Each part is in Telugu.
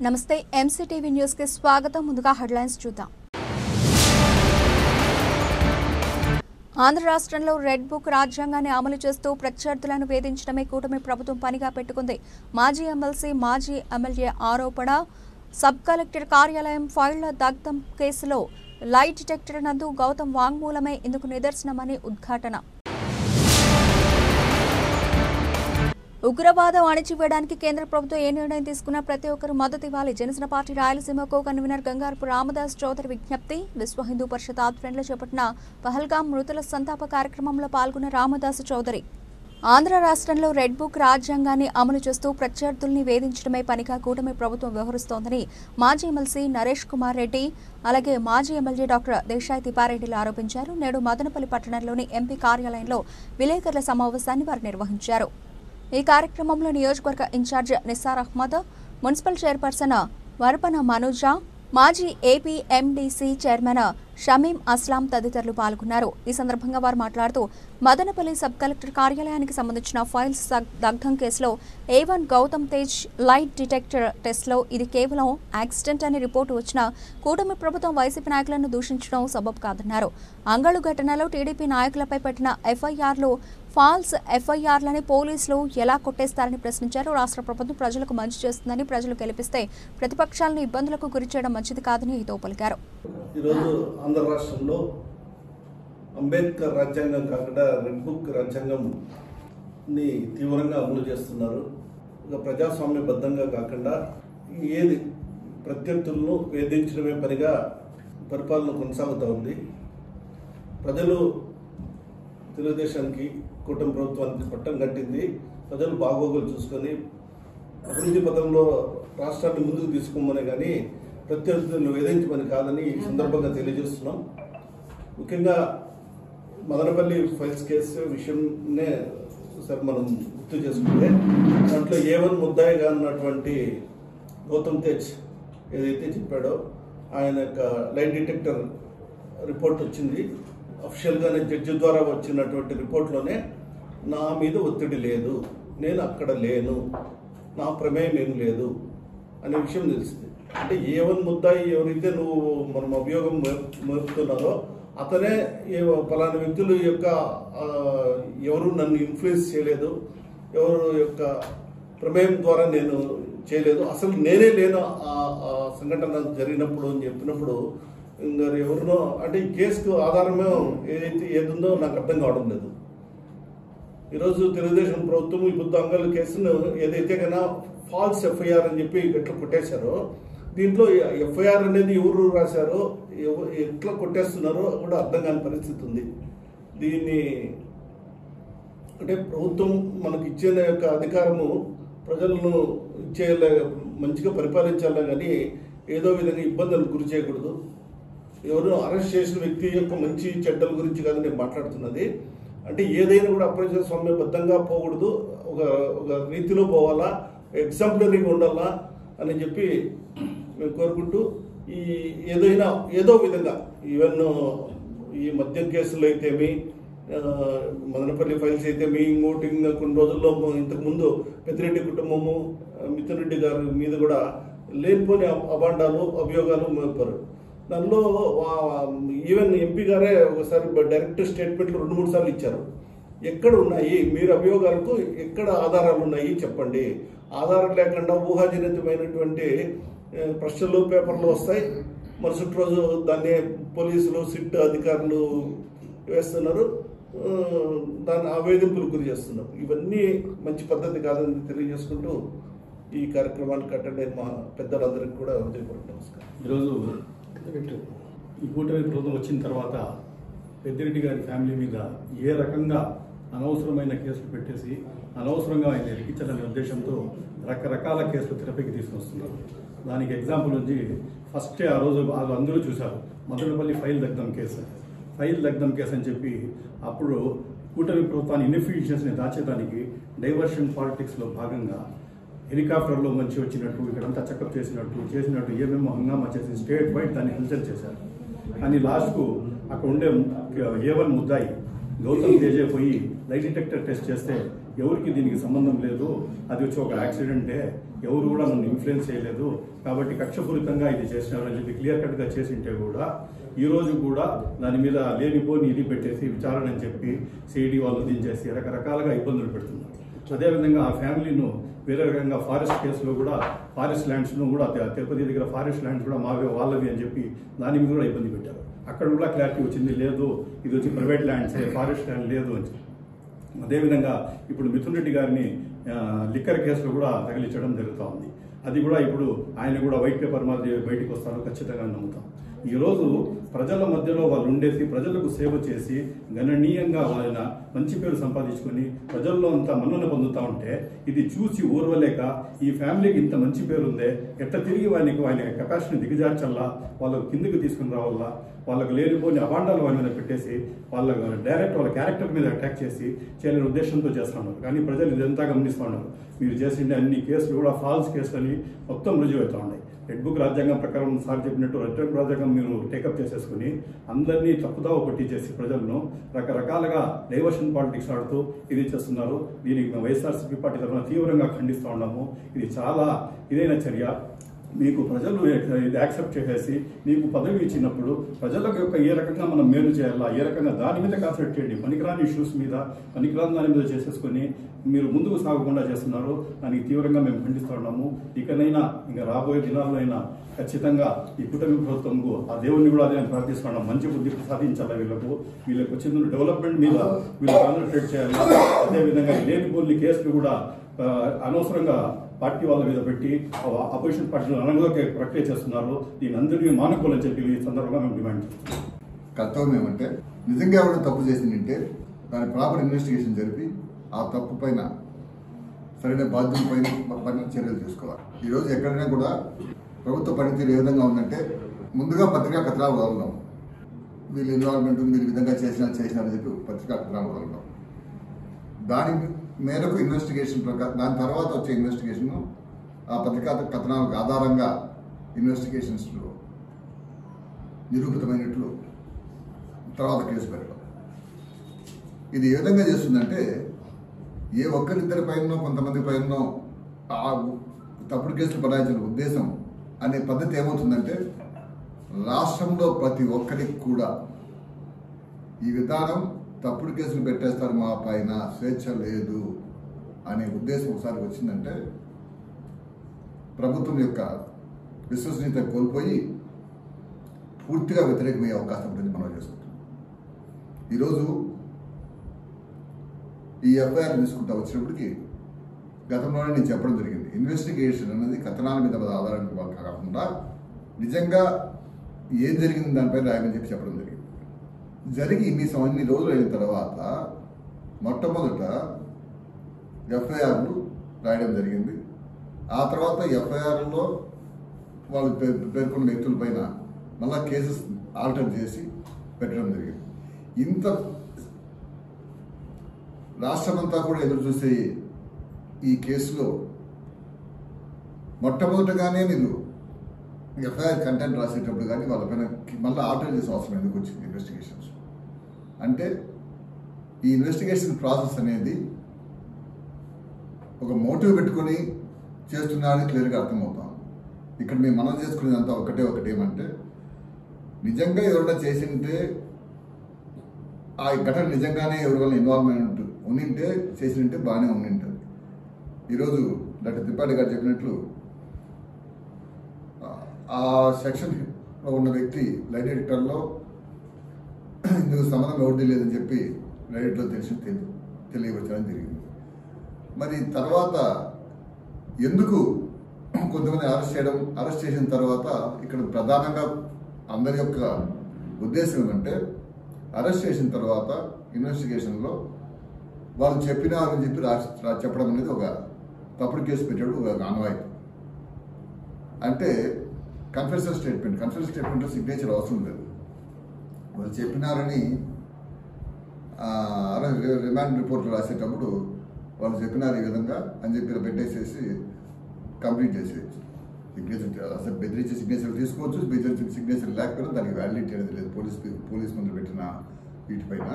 నమస్తే ఎంసీటీవీ న్యూస్ కి స్వాగతం. ముందుగా హెడ్లైన్స్ చూద్దాం. ఆంధ్ర రాష్ట్రంలో రెడ్ బుక్ రాజ్యాంగాన్ని అమలు చేస్తూ ప్రత్యర్థులను వేధించడమే కూటమి ప్రభుత్వం పనిగా పెట్టుకుంది. మాజీ ఎమ్మెల్సీ, మాజీ ఎమ్మెల్యే ఆరోపణ. సబ్ కలెక్టర్ కార్యాలయం ఫైళ్ల దగ్ధం కేసులో లైట్ డిటెక్టర్ నందు గౌతమ్ వాంగ్మూలమే ఇందుకు నిదర్శనమని ఉద్ఘాటన. ఉగ్రవాదం అణిచివేయడానికి కేంద్ర ప్రభుత్వం ఏ నిర్ణయం తీసుకున్నా ప్రతి ఒక్కరూ మద్దతు ఇవ్వాలి. Janasena party Rayalaseema co convener Gangarapu Ramdas Chowdary విజ్ఞప్తి. విశ్వ హిందూ పరిషత్ ఆధ్వర్యంలో చేపట్టిన పహల్గాం మృతుల సంతాప కార్యక్రమంలో పాల్గొన్న రామదాసు చౌదరి. ఆంధ్ర రాష్ట్రంలో రెడ్ బుక్ రాజ్యాంగాన్ని అమలు చేస్తూ ప్రత్యర్థుల్ని వేధించడమే పనిగా కూటమి ప్రభుత్వం వ్యవహరిస్తోందని మాజీ ఎమ్మెల్సీ నరేష్ కుమార్ రెడ్డి, అలాగే మాజీ ఎమ్మెల్యే డాక్టర్ దేశాయ్ తిప్పారెడ్డిలు ఆరోపించారు. నేడు మదనపల్లి పట్టణంలోని ఎంపీ కార్యాలయంలో విలేకరుల సమావేశాన్ని వారు నిర్వహించారు. ఈ కార్యక్రమంలో నియోజకవర్గ incharge Nisar Ahmed, municipal chairperson Varapana Manuja, మాజీ AP MDC chairman Shamim Aslam తదితరులు పాల్గొన్నారు. ఈ సందర్భంగా వారు మాట్లాడుతూ మదనపల్లి సబ్ కలెక్టర్ కార్యాలయానికి సంబంధించిన ఫైల్స్ దగ్ధం కేసులో A1 Gautam Tej light detector టెస్ట్లో ఇది కేవలం యాక్సిడెంట్ అని రిపోర్టు వచ్చినా కూటమి ప్రభుత్వం వైసీపీ నాయకులను దూషించడం సబబు కాదన్నారు. అంగళు ఘటనలో టీడీపీ నాయకులపై పెట్టిన ఎఫ్ఐఆర్లు ఫాల్స్ ఎఫ్ఐఆర్లని పోలీసులు ఎలా కొట్టేస్తారని ప్రశ్నించారు. రాష్ట్ర ప్రభుత్వం ప్రజలకు మంచి చేస్తుందని, ప్రజలు గెలిపిస్తే ప్రతిపక్షాలను ఇబ్బందులకు గురిచేయడం మంచిది కాదని హితవు పలికారు. ఈరోజు ఆంధ్ర రాష్ట్రంలో అంబేద్కర్ రాజ్యాంగం కాకుండా రెడ్ బుక్ రాజ్యాంగంని తీవ్రంగా అమలు చేస్తున్నారు. ఇక ప్రజాస్వామ్యబద్ధంగా కాకుండా ఏది ప్రత్యర్థులను వేధించడమే పనిగా పరిపాలన కొనసాగుతూ ఉంది. ప్రజలు తెలుగుదేశానికి, కూటమి ప్రభుత్వానికి పట్టం కట్టింది. ప్రజలు బాగోగులు చూసుకొని అభివృద్ధి పథంలో రాష్ట్రాన్ని ముందుకు తీసుకోమనే కానీ ప్రత్యర్థులను వేధించమని కాదని ఈ సందర్భంగా తెలియజేస్తున్నాం. ముఖ్యంగా మదనపల్లి ఫైల్స్ కేసు విషయంనే సార్ మనం గుర్తు చేసుకుంటే దాంట్లో A1 ముద్దాయిగా ఉన్నటువంటి గౌతమ్ తేజ్ ఏదైతే చెప్పాడో ఆయన యొక్క లైట్ డిటెక్టర్ రిపోర్ట్ వచ్చింది. అఫిషియల్గానే జడ్జి ద్వారా వచ్చినటువంటి రిపోర్ట్లోనే నా మీద ఒత్తిడి లేదు, నేను అక్కడ లేను, నా ప్రమేయం ఏం లేదు అనే విషయం తెలిసింది. అంటే A1 ముద్దాయి ఎవరైతే మనం అభియోగం మోపుతున్నారో అతనే పలానా వ్యక్తుల యొక్క ఎవరు నన్ను ఇన్ఫ్లుయెన్స్ చేయలేదు, ఎవరు యొక్క ప్రమేయం ద్వారా నేను చేయలేదు, అసలు నేనే లేను ఆ సంఘటన జరిగినప్పుడు అని చెప్పినప్పుడు ఇంకా ఎవరినో అంటే ఈ కేసుకు ఆధారమే ఏదుందో నాకు అర్థం కావడం లేదు. ఈరోజు తెలుగుదేశం ప్రభుత్వం ఈ బుద్ధ అంగల్ కేసును ఏదైతే కన్నా ఫాల్స్ ఎఫ్ఐఆర్ అని చెప్పి ఎట్లా కొట్టేశారో, దీంట్లో ఎఫ్ఐఆర్ అనేది ఎవరు రాశారో, ఎట్లా కొట్టేస్తున్నారో కూడా అర్థం కాని పరిస్థితి ఉంది. దీన్ని అంటే ప్రభుత్వం మనకు ఇచ్చిన యొక్క అధికారము ప్రజలను ఇచ్చేలా మంచిగా పరిపాలించాలా కానీ ఏదో విధంగా ఇబ్బందులకు గురి చేయకూడదు. ఎవరు అరెస్ట్ చేసిన వ్యక్తి యొక్క మంచి చెడ్డల గురించి కాదు నేను మాట్లాడుతున్నది. అంటే ఏదైనా కూడా అప్రజాస్వామ్యబద్ధంగా పోకూడదు, ఒక రీతిలో పోవాలా, ఎగ్జాంపులరీగా ఉండాలా అని చెప్పి మేము కోరుకుంటూ ఏదో విధంగా ఈవెన్ ఈ మద్యం కేసులు అయితేమి, మదనపల్లి ఫైల్స్ అయితేమి, ఇంకోటి కొన్ని రోజుల్లో ఇంతకుముందు పెద్దిరెడ్డి కుటుంబము, మిథున్ రెడ్డి గారి మీద కూడా లేనిపోని అభాండాలు, అభియోగాలు మోపారు. దానిలో ఈవెన్ ఎంపీ గారే ఒకసారి డైరెక్ట్ స్టేట్మెంట్లు 2-3 సార్లు ఇచ్చారు. ఎక్కడ ఉన్నాయి మీరు అభియోగాలకు, ఎక్కడ ఆధారాలు ఉన్నాయి చెప్పండి. ఆధారం లేకుండా ఊహాజనితమైనటువంటి ప్రశ్నలు పేపర్లు వస్తాయి, మరుసటి రోజు దాన్ని పోలీసులు, సిట్ అధికారులు వేస్తున్నారు, దాన్ని ఆవేదింపులు గురి చేస్తున్నారు. ఇవన్నీ మంచి పద్ధతి కాదని తెలియజేసుకుంటూ ఈ కార్యక్రమానికి అటెండ్ అయిన మా పెద్దలందరికీ కూడా హృదయపూర్వక నమస్కారం. ఈరోజు ఈ కూటమి ప్రభుత్వం వచ్చిన తర్వాత పెద్దిరెడ్డి గారి ఫ్యామిలీ మీద ఏ రకంగా అనవసరమైన కేసులు పెట్టేసి అనవసరంగా ఆయన ఇరికించాలనే ఉద్దేశంతో రకరకాల కేసులు తెరపైకి తీసుకొస్తున్నారు. దానికి ఎగ్జాంపుల్ నుంచి ఫస్టే ఆ రోజు వాళ్ళు అందరూ చూశారు మదనపల్లి ఫైల్ దగ్ధం కేసు అని చెప్పి అప్పుడు కూటమి ప్రభుత్వాన్ని ఇన్ఎఫిషియన్సీని దాచేదానికి డైవర్షన్ పాలిటిక్స్లో భాగంగా హెలికాప్టర్లో మంచి వచ్చినట్టు, ఇక్కడంతా చెకప్ చేసినట్టు ఏమేమో హంగామా చేసి స్టేట్ వైడ్ దాన్ని హల్చల్ చేశారు. కానీ లాస్ట్కు అక్కడ ఉండే A1 ముద్దాయి గౌతమ్ తేజే పోయి లైట్ డిటెక్టర్ టెస్ట్ చేస్తే ఎవరికి దీనికి సంబంధం లేదు, అది వచ్చి ఒక యాక్సిడెంటే, ఎవరు కూడా నన్ను ఇన్ఫ్లుయెన్స్ చేయలేదు, కాబట్టి కక్షపూరితంగా ఇది చేసినారని చెప్పి క్లియర్ కట్గా చేసింటే కూడా ఈ రోజు కూడా దాని మీద లేనిపోని ఇది పెట్టేసి విచారణ అని చెప్పి సిఐడి వాళ్ళు దించేసి రకరకాలుగా ఇబ్బందులు పెడుతున్నారు. అదేవిధంగా ఆ ఫ్యామిలీను వేరే రకంగా ఫారెస్ట్ కేసులో కూడా ఫారెస్ట్ ల్యాండ్స్ను కూడా తిరుపతి దగ్గర ఫారెస్ట్ ల్యాండ్స్ కూడా వాళ్ళవి అని చెప్పి దాని మీద కూడా ఇబ్బంది పెట్టారు. అక్కడ కూడా క్లారిటీ వచ్చింది, లేదు ఇది వచ్చి ప్రైవేట్ ల్యాండ్సే, ఫారెస్ట్ ల్యాండ్ లేదు అని. అదేవిధంగా ఇప్పుడు మిథున్ రెడ్డి గారిని లిక్కర్ కేసులో కూడా తగిలించడం జరుగుతూ ఉంది. అది కూడా ఇప్పుడు ఆయన కూడా వైట్ పేపర్ మాదిరి బయటికి వస్తారో ఖచ్చితంగా నమ్ముతాం. ఈరోజు ప్రజల మధ్యలో వాళ్ళు ఉండేసి ప్రజలకు సేవ చేసి గణనీయంగా ఆయన మంచి పేరు సంపాదించుకొని ప్రజల్లో అంతా మన్నన పొందుతూ ఉంటే ఇది చూసి ఓర్వలేక ఈ ఫ్యామిలీకి ఇంత మంచి పేరు ఉందే, ఎట్ట తిరిగి ఆయన కెపాసిటీని దిగజార్చల్లా, వాళ్ళకు కిందకి తీసుకుని రావాలా, వాళ్ళకు లేనిపోని అవాండాలు వాళ్ళ మీద పెట్టేసి వాళ్ళ డైరెక్ట్ వాళ్ళ క్యారెక్టర్ మీద అటాక్ చేసి చేయలేని ఉద్దేశంతో చేస్తున్నారు. కానీ ప్రజలు ఇదంతా గమనిస్తూ ఉన్నారు. మీరు చేసిండే అన్ని కేసులు కూడా ఫాల్స్ కేసులని మొత్తం రుజువు అవుతూ ఉన్నాయి. రెడ్ బుక్ రాజ్యాంగం ప్రకారం సార్ చెప్పినట్టు రెడ్ బుక్ రాజ్యాంగం మీరు టేకప్ చేసేసుకుని అందరినీ తప్పుదావ పట్టించేసి ప్రజలను రకరకాలుగా డైవర్షన్ పాలిటిక్స్ ఆడుతూ ఇది చేస్తున్నారు. దీనికి వైఎస్ఆర్సీపీ పార్టీ తరఫున తీవ్రంగా ఖండిస్తూ ఉన్నాము. ఇది చాలా ఇదైన చర్య. మీకు ప్రజలు ఇది యాక్సెప్ట్ చేసేసి మీకు పదవి ఇచ్చినప్పుడు ప్రజలకు యొక్క ఏ రకంగా మనం మేలు చేయాలా, ఏ రకంగా దాని మీద కాన్సన్ట్రేట్ చేయండి. పనికిరాని ఇష్యూస్ మీద పనికిరాని దాని మీద చేసేసుకొని మీరు ముందుకు సాగకుండా చేస్తున్నారు. దానికి తీవ్రంగా మేము ఖండిస్తూ ఉన్నాము. ఇకనైనా ఇంకా రాబోయే దినాలైనా ఖచ్చితంగా ఈ కూటమి ప్రభుత్వంకు ఆ దేవుడిని కూడా అదే ప్రార్థిస్తున్నాం, మంచి బుద్ధి సాధించాలి. వీళ్ళకి వచ్చిన డెవలప్మెంట్ మీద వీళ్ళు కాన్సన్ట్రేట్ చేయాలి. అదేవిధంగా లేనిపోని కేసులు కూడా అనవసరంగా పార్టీ వాళ్ళ మీద పెట్టి అపోజిషన్ పార్టీలు అనగలోకి ప్రక్రియ చేస్తున్నారు. దీని అందరినీ మానుకోవాలని చెప్పి ఈ సందర్భంగా మేము డిమాండ్ చేస్తున్నాం. కర్తవ్యం ఏమంటే నిజంగా ఎవరైనా తప్పు చేసిందంటే దాని ప్రాపర్ ఇన్వెస్టిగేషన్ జరిపి ఆ తప్పు పైన సరైన బాధ్యత పైన చర్యలు తీసుకోవాలి. ఈరోజు ఎక్కడైనా కూడా ప్రభుత్వ పనితీరు ఏ విధంగా ఉందంటే ముందుగా పత్రికా కథనాలు వదలడం, వీళ్ళు ఇన్వాల్వ్మెంట్ ఉంది, వీళ్ళు విధంగా చేసినారని చెప్పి పత్రికా కథనాలు వదలడం, దాని మేరకు ఇన్వెస్టిగేషన్ ప్రకారం దాని తర్వాత వచ్చే ఇన్వెస్టిగేషన్ ఆ పత్రికా కథనాలకు ఆధారంగా ఇన్వెస్టిగేషన్స్లో నిరూపితమైనట్లు తర్వాత కేసు పెట్టడం. ఇది ఏ విధంగా చేస్తుందంటే ఏ ఒక్కరిద్దరి పైన కొంతమంది పైన ఆ తప్పుడు కేసులు బనాయించిన ఉద్దేశం అనే పద్ధతి ఏమవుతుందంటే రాష్ట్రంలో ప్రతి ఒక్కరికి కూడా ఈ విధానం తప్పుడు కేసులు పెట్టేస్తారు, మా పైన స్వేచ్ఛ లేదు అనే ఉద్దేశం ఒకసారి వచ్చిందంటే ప్రభుత్వం యొక్క విశ్వసనీయత కోల్పోయి పూర్తిగా వ్యతిరేకమయ్యే అవకాశం ఉంటుంది మనం చేసుకుంటాం. ఈరోజు ఈ ఎఫ్ఐఆర్ తీసుకుంటా వచ్చినప్పటికీ గతంలోనే నేను చెప్పడం జరిగింది, ఇన్వెస్టిగేషన్ అనేది కథనాల మీద ఆధారంగా కాకుండా నిజంగా ఏం జరిగింది దానిపైన రాయమని చెప్పడం జరిగింది. జరిగి ఇన్ని రోజులు అయిన తర్వాత మొట్టమొదట ఎఫ్ఐఆర్లు రాయడం జరిగింది. ఆ తర్వాత ఎఫ్ఐఆర్లో వాళ్ళు పేర్కొన్న వ్యక్తులపైన మళ్ళా కేసెస్ ఆల్టర్ చేసి పెట్టడం జరిగింది. ఇంత రాష్ట్రమంతా కూడా ఎదురు చూసే ఈ కేసులో మొట్టమొదటగానే మీరు ఎఫ్ఐఆర్ కంటెంట్ రాసేటప్పుడు కానీ వాళ్ళపైన మళ్ళీ ఆల్టర్ చేసే అవసరం ఎందుకు వచ్చింది? ఇన్వెస్టిగేషన్స్ అంటే ఈ ఇన్వెస్టిగేషన్ ప్రాసెస్ అనేది ఒక మోటివ్ పెట్టుకొని చేస్తున్నారని క్లియర్గా అర్థమవుతాం. ఇక్కడ మేము మనం చేసుకునేదంతా ఒకటేమంటే నిజంగా ఎవరైనా చేసింటే ఆ ఘటన నిజంగానే ఎవరి వల్ల ఇన్వాల్వ్మెంట్ ఉండింటే చేసింటే బాగానే ఉండింటుంది. ఈరోజు డాక్టర్ త్రిపాఠి గారు చెప్పినట్లు ఆ సెక్షన్లో ఉన్న వ్యక్తి లైట్ ఎడిటర్లో ఇందుకు సంబంధం ఎవరిది లేదని చెప్పి లైట్లో తెలియవచ్చడం జరిగింది. మరి తర్వాత ఎందుకు కొంతమంది అరెస్ట్ చేసిన తర్వాత ఇక్కడ ప్రధానంగా అందరి యొక్క ఉద్దేశం ఏమంటే అరెస్ట్ చేసిన తర్వాత ఇన్వెస్టిగేషన్లో వాళ్ళు చెప్పినారని చెప్పి చెప్పడం అనేది ఒక తప్పుడు కేసు పెట్టాడు ఒక ఆనవాయితీ. అంటే కన్ఫెషన్ స్టేట్మెంట్లో సిగ్నేచర్ అవసరం లేదు. వాళ్ళు చెప్పినారని రిమాండ్ రిపోర్ట్లో రాసేటప్పుడు వాళ్ళు చెప్పినారు ఈ విధంగా అని చెప్పి పెట్టేసేసి కంప్లీట్ చేసేయచ్చు. సిగ్నేచర్ అసలు బెదిరించే సిగ్నేచర్ తీసుకోవచ్చు, బెదిరించిన సిగ్నేచర్ లేకపోయినా దానికి వ్యాలిడిటీ అనేది లేదు. పోలీస్ ముందు పెట్టిన వీటిపైన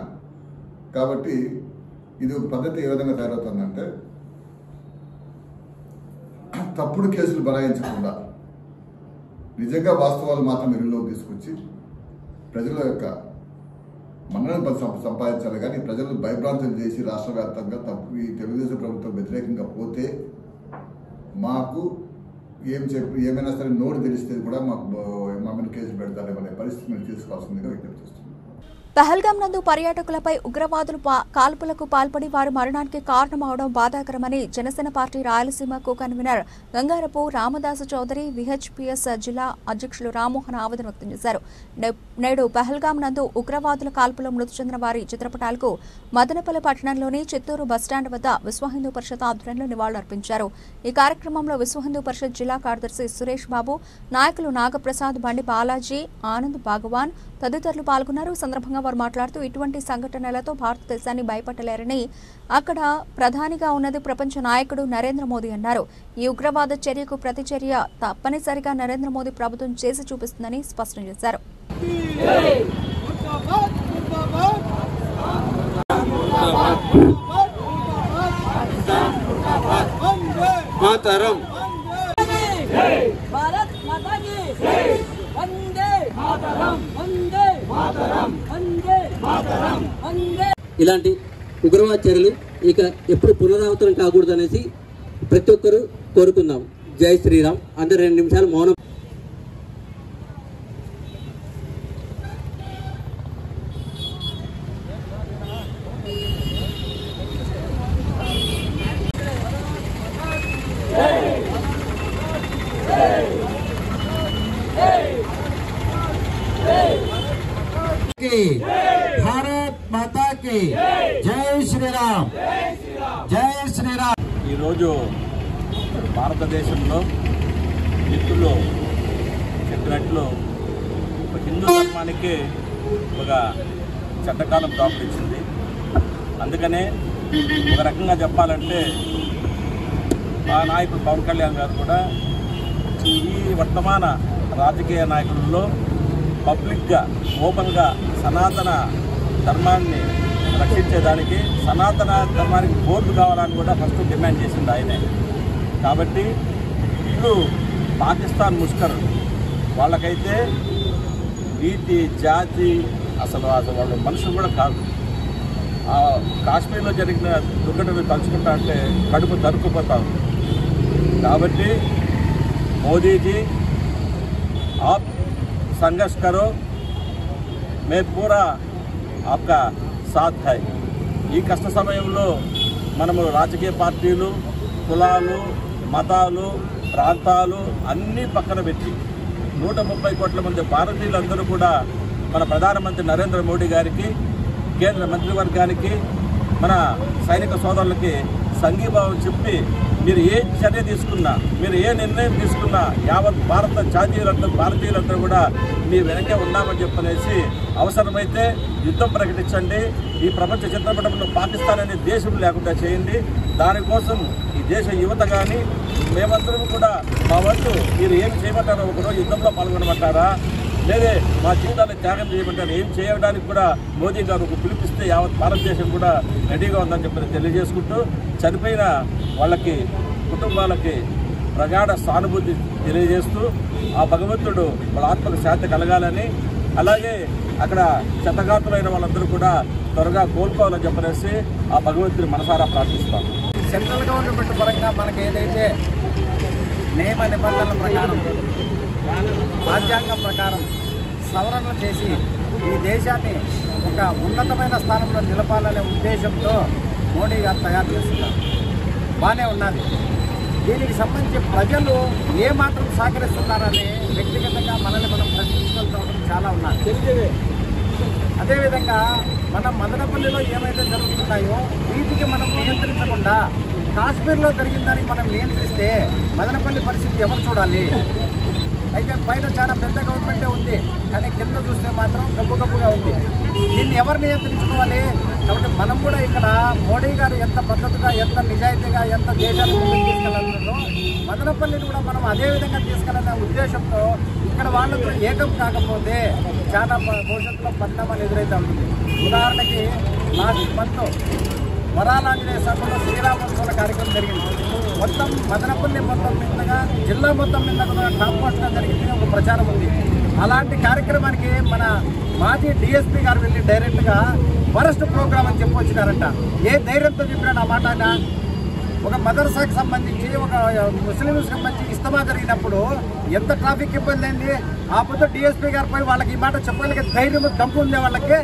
కాబట్టి ఇది ఒక పద్ధతి ఏ విధంగా తయారవుతుందంటే తప్పుడు కేసులు బనాయించకుండా నిజంగా వాస్తవాలు మాత్రం వెలుగులోకి తీసుకొచ్చి ప్రజల యొక్క మన్ననను సంపాదించాలి. కానీ ప్రజలను భయభ్రాంతులు చేసి రాష్ట్ర వ్యాప్తంగా ఈ తెలుగుదేశం ప్రభుత్వం వ్యతిరేకంగా పోతే మాకు ఏమైనా సరే నోరు తెలిస్తే కూడా మాకు మా మీద కేసులు పెడతారేమనే పరిస్థితి మేము తీసుకోవాల్సిందిగా విజ్ఞప్తి చేస్తున్నాం. పహల్గాం నందు పర్యాటకులపై ఉగ్రవాదులు కాల్పులకు పాల్పడి వారి మరణానికి కారణమవడం బాధాకరమని Janasena party Rayalaseema co convener Gangarapu Ramadasu Chowdary VHPS జిల్లా అధ్యక్షులు రామ్మోహన్ ఆవేదన వ్యక్తం చేశారు. నేడు పహల్గాం నందు ఉగ్రవాదుల కాల్పులో మృతి చెందిన వారి చిత్రపటాలకు మదనపల్లి పట్టణంలోని చిత్తూరు బస్టాండ్ వద్ద విశ్వ హిందూ పరిషత్ ఆధ్వర్యంలో నివాళులర్పించారు. ఈ కార్యక్రమంలో విశ్వ హిందూ పరిషత్ జిల్లా కార్యదర్శి సురేష్ బాబు, నాయకులు నాగప్రసాద్, బండి బాలాజీ, ఆనంద్ భాగవాన్ తదితరులు పాల్గొన్నారు. సందర్భంగా వారు మాట్లాడుతూ ఇటువంటి సంఘటనలతో భారతదేశాన్ని భయపట్టలేరని, అక్కడ ప్రధానిగా ఉన్నది ప్రపంచ నాయకుడు నరేంద్ర మోదీ అన్నారు. ఈ ఉగ్రవాద చర్యకు ప్రతిచర్య తప్పనిసరిగా నరేంద్ర మోదీ ప్రభుత్వం చేసి చూపిస్తుందని స్పష్టం చేశారు. ఇలాంటి ఉగ్రవాద చర్యలు ఇక ఎప్పుడు పునరావృతం కాకూడదు అనేసి ప్రతి ఒక్కరూ కోరుకుందాం. జై శ్రీరామ్. అందరు 2 నిమిషాలు మౌనం. భారత్ మాతా కి జై శ్రీరామ్. జై శ్రీరామ్. ఈరోజు భారతదేశంలో మిత్రులు చెప్పినట్లు హిందూ ధర్మానికి ఒక చట్టకాలం దాపురించింది. అందుకనే ఒక రకంగా చెప్పాలంటే మా నాయకుడు పవన్ కళ్యాణ్ గారు కూడా ఈ వర్తమాన రాజకీయ నాయకులలో పబ్లిక్గా ఓపెన్గా సనాతన ధర్మాన్ని రక్షించేదానికి సనాతన ధర్మానికి బోర్డు కావాలని కూడా ఫస్ట్ డిమాండ్ చేసింది ఆయనే. కాబట్టి వీళ్ళు పాకిస్తాన్ ముష్కరు వాళ్ళకైతే నీతి జాతి అసలు వాళ్ళు మనుషులు కూడా కాదు. కాశ్మీర్లో జరిగిన దుర్ఘటనలు తలుచుకుంటా అంటే కడుపు తరుక్కుపోతా ఉంది. కాబట్టి మోదీజీ आप संघर्ष करो, मैं पूरा आपका साथ है. ఈ కష్ట సమయంలో మనము రాజకీయ పార్టీలు, కులాలు, మతాలు, ప్రాంతాలు అన్నీ పక్కన పెట్టి 130 కోట్ల మంది భారతీయులందరూ కూడా మన ప్రధానమంత్రి నరేంద్ర మోడీ గారికి, కేంద్ర మంత్రివర్గానికి, మన సైనిక సోదరులకి సంఘీభావం చెప్పి మీరు ఏ చర్య తీసుకున్నా, మీరు ఏ నిర్ణయం తీసుకున్నా యావత్ భారతీయులందరూ కూడా మీ వెనకే ఉన్నామని చెప్పనేసి అవసరమైతే యుద్ధం ప్రకటించండి. ఈ ప్రపంచ చిత్రపటంలో పాకిస్తాన్ అనే దేశం లేకుండా చేయండి. దానికోసం ఈ దేశ యువత కానీ మేమందరం కూడా మా వంతు మీరు ఏం చేయమంటారో, ఒకరోజు యుద్ధంలో పాల్గొనమంటారా, లేదే మా జీవితాన్ని త్యాగం చేయమంటారు, ఏం చేయడానికి కూడా మోదీ గారు ఒక పిలిపిస్తే యావత్ భారతదేశం కూడా రెడీగా ఉందని చెప్పి తెలియజేసుకుంటూ చనిపోయిన వాళ్ళకి, కుటుంబాలకి ప్రగాఢ సానుభూతి తెలియజేస్తూ ఆ భగవంతుడు వాళ్ళ ఆత్మకు శాంతి కలగాలని, అలాగే అక్కడ క్షతగాతులైన వాళ్ళందరూ కూడా త్వరగా కోలుకోవాలని చెప్పనేసి ఆ భగవంతుని మనసారా ప్రార్థిస్తాం. సెంట్రల్ గవర్నమెంట్ పరంగా మనకి ఏదైతే నియమ నిబంధనల ప్రకారం, రాజ్యాంగం ప్రకారం సవరణలు చేసి ఈ దేశాన్ని ఒక ఉన్నతమైన స్థానంలో నిలపాలనే ఉద్దేశంతో మోడీ గారు తయారు చేస్తున్నారు. బాగానే ఉన్నది. దీనికి సంబంధించి ప్రజలు ఏమాత్రం సహకరిస్తున్నారని వ్యక్తిగతంగా మనల్ని మనం ప్రశ్నించుకోవడం చాలా ఉన్నది. అదేవిధంగా మన మదనపల్లిలో ఏమైతే జరుగుతున్నాయో వీటికి మనం నియంత్రించకుండా కాశ్మీర్లో జరిగిన దానికి మనం నియంత్రిస్తే మదనపల్లి పరిస్థితి ఎవరు చూడాలి? అయితే పైన చాలా పెద్ద గవర్నమెంటే ఉంది, కానీ కింద చూస్తే మాత్రం గబ్బుగా ఉంది. దీన్ని ఎవరు నియంత్రించుకోవాలి? కాబట్టి మనం కూడా ఇక్కడ మోడీ గారు ఎంత పద్ధతిగా, ఎంత నిజాయితీగా, ఎంత దేశాన్ని ముందుకు తీసుకెళ్లాలో మదనపల్లిని కూడా మనం అదే విధంగా తీసుకెళ్లాలనే ఉద్దేశంతో ఇక్కడ వాళ్ళతో ఏకం కాకపోతే చాలా భవిష్యత్తులో పరిణామాలు ఎదురైతే ఉంటుంది. ఉదాహరణకి లాస్ట్ మంత్ వరాలాంజనేయ సభలో శ్రీరామోత్సవాల కార్యక్రమం జరిగింది. మొత్తం మదనపల్లి మొత్తం మీదగా జిల్లా మొత్తం మీద కూడా టాప్ మోస్ట్గా జరిగింది ఒక ప్రచారం ఉంది. అలాంటి కార్యక్రమానికి మన మాజీ డిఎస్పీ గారు వెళ్ళి డైరెక్ట్గా ఫరెస్ట్ ప్రోగ్రామ్ అని చెప్పి వచ్చినారంట. ఏ ధైర్యంతో చెప్పినాడు ఆ మాట? ఒక మదర్సాకి సంబంధించి ఒక ముస్లింలకు సంబంధించి ఇస్తమా జరిగినప్పుడు ఎంత ట్రాఫిక్ ఇబ్బంది అయింది. ఆ పొద్దు డిఎస్పీ గారు పోయి వాళ్ళకి ఈ మాట చెప్పగలిగే ధైర్యం దమ్ము ఉండే వాళ్ళకి.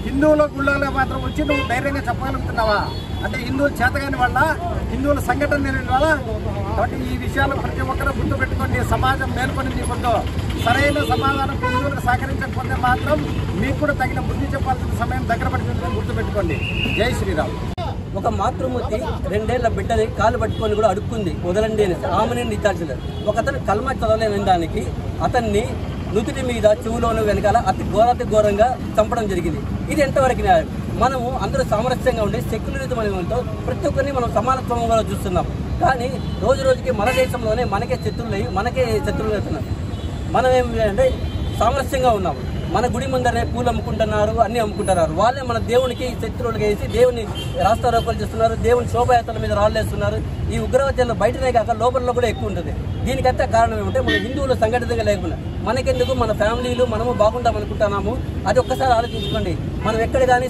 హిందువుల గుళ్ళలో మాత్రం వచ్చి నువ్వు ధైర్యంగా చెప్పగలుగుతున్నావా? అంటే హిందువులు చేతగాని వల్ల, హిందువుల సంఘటన జరిగిన వల్ల. కాబట్టి ఈ విషయాలు ప్రతి ఒక్కరూ గుర్తుపెట్టుకోండి. సమాజం మేల్కొని ముందు సరైన సమాధానం హిందువులకు సహకరించకపోతే మాత్రం మీకు కూడా తగిన బుద్ధి చెప్పాల్సిన సమయం దగ్గర పడుతుందని గుర్తుపెట్టుకోండి. జై శ్రీరామ్. ఒక మాతృమూర్తి 2 ఏళ్ల బిడ్డని కాలు పట్టుకొని కూడా అడుక్కుంది, వదలండి అని. ఆమెని ఇచ్చాల్సింది. ఒకతను కల్మా చదవలేని దానికి అతన్ని నుదుటి మీద, చెవులోను, వెనకాల అతి ఘోరంగా చంపడం జరిగింది. ఇది ఎంతవరకు న్యాయం? మనము అందరూ సామరస్యంగా ఉండి సెక్యులరిజం అనేతో ప్రతి ఒక్కరిని మనం సమానత్వంగా చూస్తున్నాం. కానీ రోజు రోజుకి మన దేశంలోనే మనకే శత్రువులు అవుతున్నారు. మనం ఏమిటంటే సామరస్యంగా ఉన్నాము. మన గుడి ముందరే పూలు అమ్ముకుంటున్నారు, అన్ని అమ్ముకుంటున్నారు. వాళ్ళే మన దేవునికి శత్రువులుగా వేసి దేవుని రాస్తారోపణలు చేస్తున్నారు, దేవుని శోభయాత్రల మీద రాళ్ళేస్తున్నారు. ఈ ఉగ్రవాదాలు బయటనే కాక లోపలలో కూడా ఎక్కువ ఉంటుంది. దీనికంతా కారణం ఏమంటే మన హిందువులు సంఘటితంగా లేకుండా మనకెందుకు, మన ఫ్యామిలీలు మనము బాగుంటాం అనుకుంటున్నాము. అది ఒక్కసారి ఆలోచించుకోండి. మనం ఎక్కడ కానీ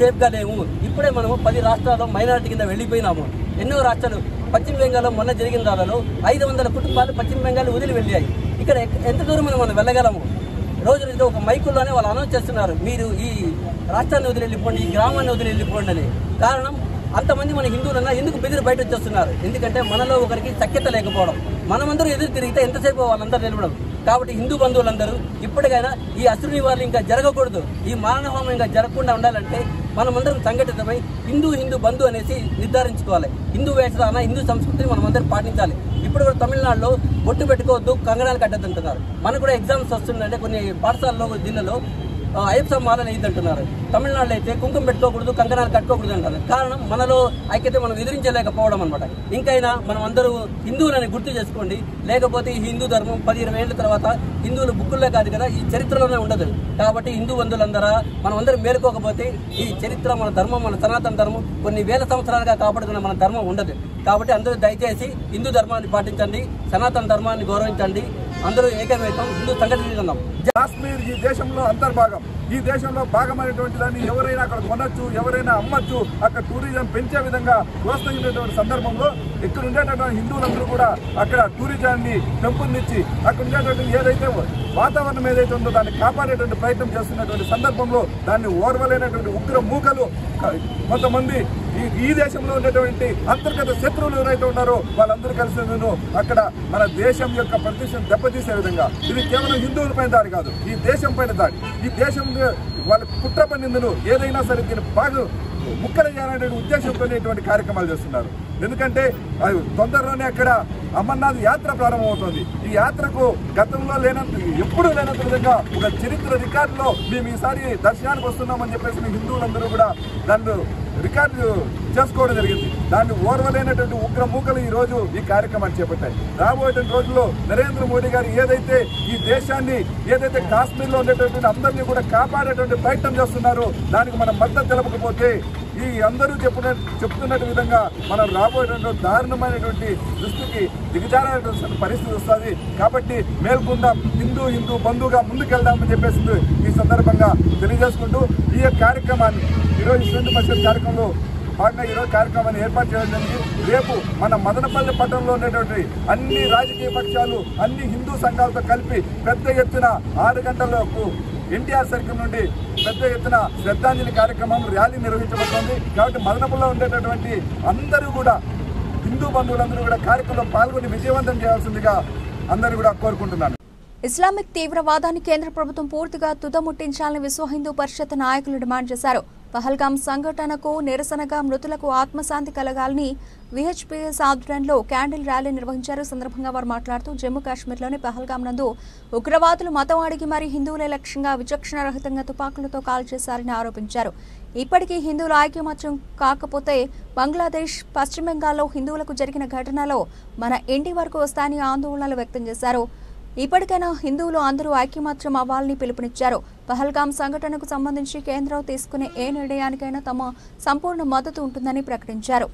సేఫ్గా లేము. ఇప్పుడే మనము 10 రాష్ట్రాల్లో మైనారిటీ కింద వెళ్ళిపోయినాము. ఎన్నో రాష్ట్రాలు, పశ్చిమ బెంగాల్లో మొన్న జరిగిన దానిలో 500 కుటుంబాలు పశ్చిమ బెంగాల్ వదిలి వెళ్ళాయి. ఇక్కడ ఎంత దూరం మనం వెళ్ళగలము? రోజు రోజు ఒక మైకుల్లోనే వాళ్ళు అనౌన్స్ చేస్తున్నారు, మీరు ఈ రాష్ట్రాన్ని వదిలి వెళ్ళిపోండి, ఈ గ్రామాన్ని వదిలి వెళ్ళిపోండి అని. కారణం అంతమంది మన హిందువులన్నా ఎందుకు బెదిరి బయట వచ్చేస్తున్నారు? ఎందుకంటే మనలో ఒకరికి సఖ్యత లేకపోవడం. మనమందరూ ఎదురు తిరిగితే ఎంతసేపు వాళ్ళందరూ నిలబడం. కాబట్టి హిందూ బంధువులందరూ ఇప్పటికైనా ఈ అసురుని వాళ్ళు ఇంకా జరగకూడదు, ఈ మారణహోమం ఇంకా జరగకుండా ఉండాలంటే మనమందరం సంఘటితమై హిందూ బంధు అనేసి నిర్ధారించుకోవాలి. హిందూ వేషధారణ, హిందూ సంస్కృతిని మనమందరం పాటించాలి. ఇప్పుడు కూడా తమిళనాడులో బొట్టు పెట్టుకోవద్దు, కంగణాలు కట్టద్దంటున్నారు. మనకు కూడా ఎగ్జామ్స్ వస్తుందంటే కొన్ని పాఠశాలలో జిల్లాలో అయ్యప్ప మాలని ఇద్దంటున్నారు. తమిళనాడులో అయితే కుంకుమ పెట్టుకోకూడదు, కంకణాలు కట్టుకోకూడదు అంటారు. కారణం మనలో ఐక్యత మనం ఎదిరించలేకపోవడం అనమాట. ఇంకైనా మనం అందరూ హిందువులని గుర్తు చేసుకోండి. లేకపోతే ఈ హిందూ ధర్మం 10-20 ఏళ్ళ తర్వాత హిందువులు బుక్కుల్లో కాదు కదా, ఈ చరిత్రలోనే ఉండదు. కాబట్టి హిందూ బంధువులందరూ మనం అందరం మేలుకోకపోతే ఈ చరిత్ర, మన ధర్మం, మన సనాతన ధర్మం కొన్ని వేల సంవత్సరాలుగా కాపాడుకున్న మన ధర్మం ఉండదు. కాబట్టి అందరూ దయచేసి హిందూ ధర్మాన్ని పాటించండి, సనాతన ధర్మాన్ని గౌరవించండి. అందరూ ఏకమేతం హిందూ సంఘటన. కాశ్మీర్ ఈ దేశంలో అంతర్భాగం. ఈ దేశంలో భాగమైనటువంటి దాన్ని ఎవరైనా అక్కడ కొనొచ్చు, ఎవరైనా అమ్మచ్చు. అక్కడ టూరిజం పెంచే విధంగా ప్రోత్సహించేటువంటి సందర్భంలో ఇక్కడ ఉండేటటువంటి హిందువులందరూ కూడా అక్కడ టూరిజాన్ని పెంపొందించి అక్కడ ఉండేటువంటి ఏదైతే వాతావరణం ఏదైతే ఉందో దాన్ని కాపాడేటువంటి ప్రయత్నం చేస్తున్నటువంటి సందర్భంలో దాన్ని ఓర్వలేనటువంటి ఉగ్ర మూకలు కొంతమంది ఈ దేశంలో ఉండేటువంటి అంతర్గత శత్రువులు ఎవరైతే ఉన్నారో వాళ్ళందరూ కలిసి అక్కడ మన దేశం యొక్క ప్రతిష్టను దెబ్బతీసే విధంగా, ఇది కేవలం హిందువులపైన దాడి కాదు, ఈ దేశం పైన దాడి. ఈ దేశం వాళ్ళ కుట్ర పన్నిందులు ఏదైనా సరే దీన్ని బాగా ముక్కలు చేయాలనే ఉద్దేశంతో ఇటువంటి కార్యక్రమాలు చేస్తున్నారు. ఎందుకంటే తొందరలోనే అక్కడ అమర్నాథ్ యాత్ర ప్రారంభమవుతుంది. ఈ యాత్రకు గతంలో ఎప్పుడూ లేనంత విధంగా ఒక చరిత్ర రికార్డులో మేము ఈసారి దర్శనానికి వస్తున్నామని చెప్పేసి హిందువులందరూ కూడా దాన్ని రికార్డు చేసుకోవడం జరిగింది. దాన్ని ఓర్వలేనటువంటి ఉగ్ర మూకలు ఈ రోజు ఈ కార్యక్రమాన్ని చేపట్టాయి. రాబోయేటువంటి రోజుల్లో నరేంద్ర మోడీ గారు ఏదైతే ఈ దేశాన్ని, ఏదైతే కాశ్మీర్లో ఉండేటువంటి అందరినీ కూడా కాపాడేటువంటి ప్రయత్నం చేస్తున్నారో దానికి మనం మద్దతు తెలపకపోతే ఈ అందరూ చెప్తున్నట్టు విధంగా మనం రాబోయేటువంటి దారుణమైనటువంటి దృష్టికి దిగజారేటువంటి పరిస్థితి వస్తుంది. కాబట్టి మేల్కొందాం, హిందూ బంధువుగా ముందుకెళ్దామని చెప్పేసి ఈ సందర్భంగా తెలియజేసుకుంటూ ఈ కార్యక్రమాన్ని ఈరోజు స్టూడెంట్ పరిషత్ కార్యక్రమంలో భాగంగా ఈరోజు కార్యక్రమాన్ని ఏర్పాటు చేయడం జరిగింది. రేపు మన మదనపల్లి పట్టణంలో ఉండేటువంటి అన్ని రాజకీయ పక్షాలు, అన్ని హిందూ సంఘాలతో కలిపి పెద్ద ఎత్తున 6 గంటలకు ఎన్టీఆర్ సర్కిల్ నుండి పెద్ద ఎత్తున శ్రద్ధాంజలి కార్యక్రమం ర్యాలీ నిర్వహించబడుతుంది. కాబట్టి మదనపల్లిలో ఉండేటటువంటి అందరూ కూడా హిందూ బంధువులందరూ కూడా కార్యక్రమంలో పాల్గొని విజయవంతం చేయాల్సిందిగా అందరూ కూడా కోరుకుంటున్నాను. ఇస్లామిక్ తీవ్రవాదాన్ని కేంద్ర ప్రభుత్వం పూర్తిగా తుదముట్టించాలని విశ్వ హిందూ పరిషత్ నాయకులు డిమాండ్ చేశారు. పహల్గాం సంఘటనకు నిరసనగా మృతులకు ఆత్మశాంతి కలగాలని విహెచ్పిఎస్ ఆధ్వర్యంలో క్యాండిల్ ర్యాలీ నిర్వహించారు. సందర్భంగా వారు మాట్లాడుతూ జమ్మూ కాశ్మీర్లోని పహల్గాం నందు ఉగ్రవాదులు మతం అడిగి మరీ హిందువులే లక్ష్యంగా విచక్షణరహితంగా తుపాకులతో కాల్చేశారని ఆరోపించారు. ఇప్పటికీ హిందువుల ఐక్యమత్యం కాకపోతే బంగ్లాదేశ్, పశ్చిమ బెంగాల్లో హిందువులకు జరిగిన ఘటనలో మన ఇంటి వరకు వస్తాయని ఆందోళనలు వ్యక్తం చేశారు. ఇప్పటికైనా హిందువులు అందరూ ఐక్యమత్యం అవ్వాలని పిలుపునిచ్చారు. పహల్గాం సంఘటనకు సంబంధించి కేంద్రం తీసుకునే ఏ నిర్ణయానికైనా తమ సంపూర్ణ మద్దతు ఉంటుందని ప్రకటించారు.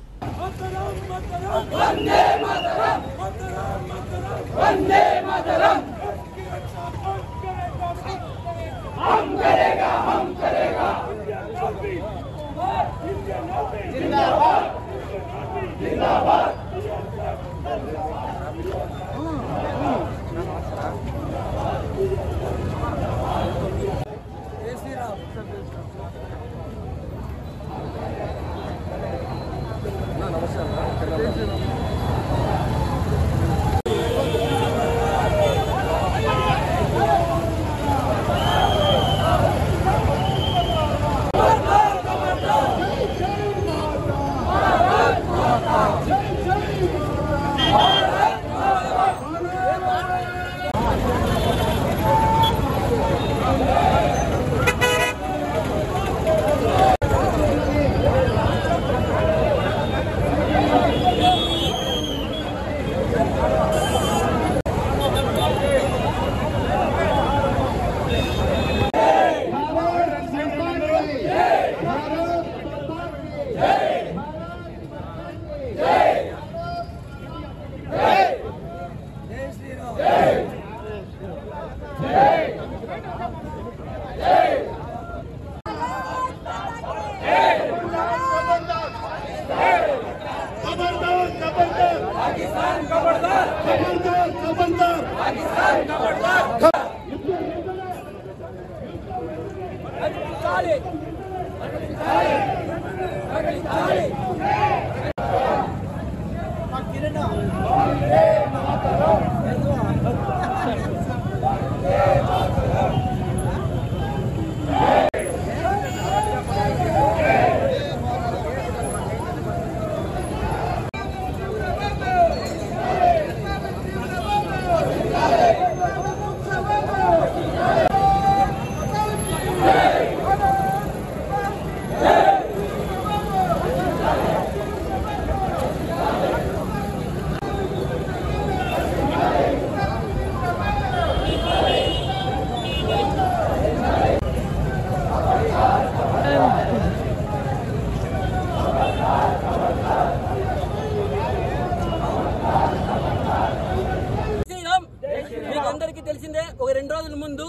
మీకందరికీ తెలిసిందే, ఒక 2 రోజుల ముందు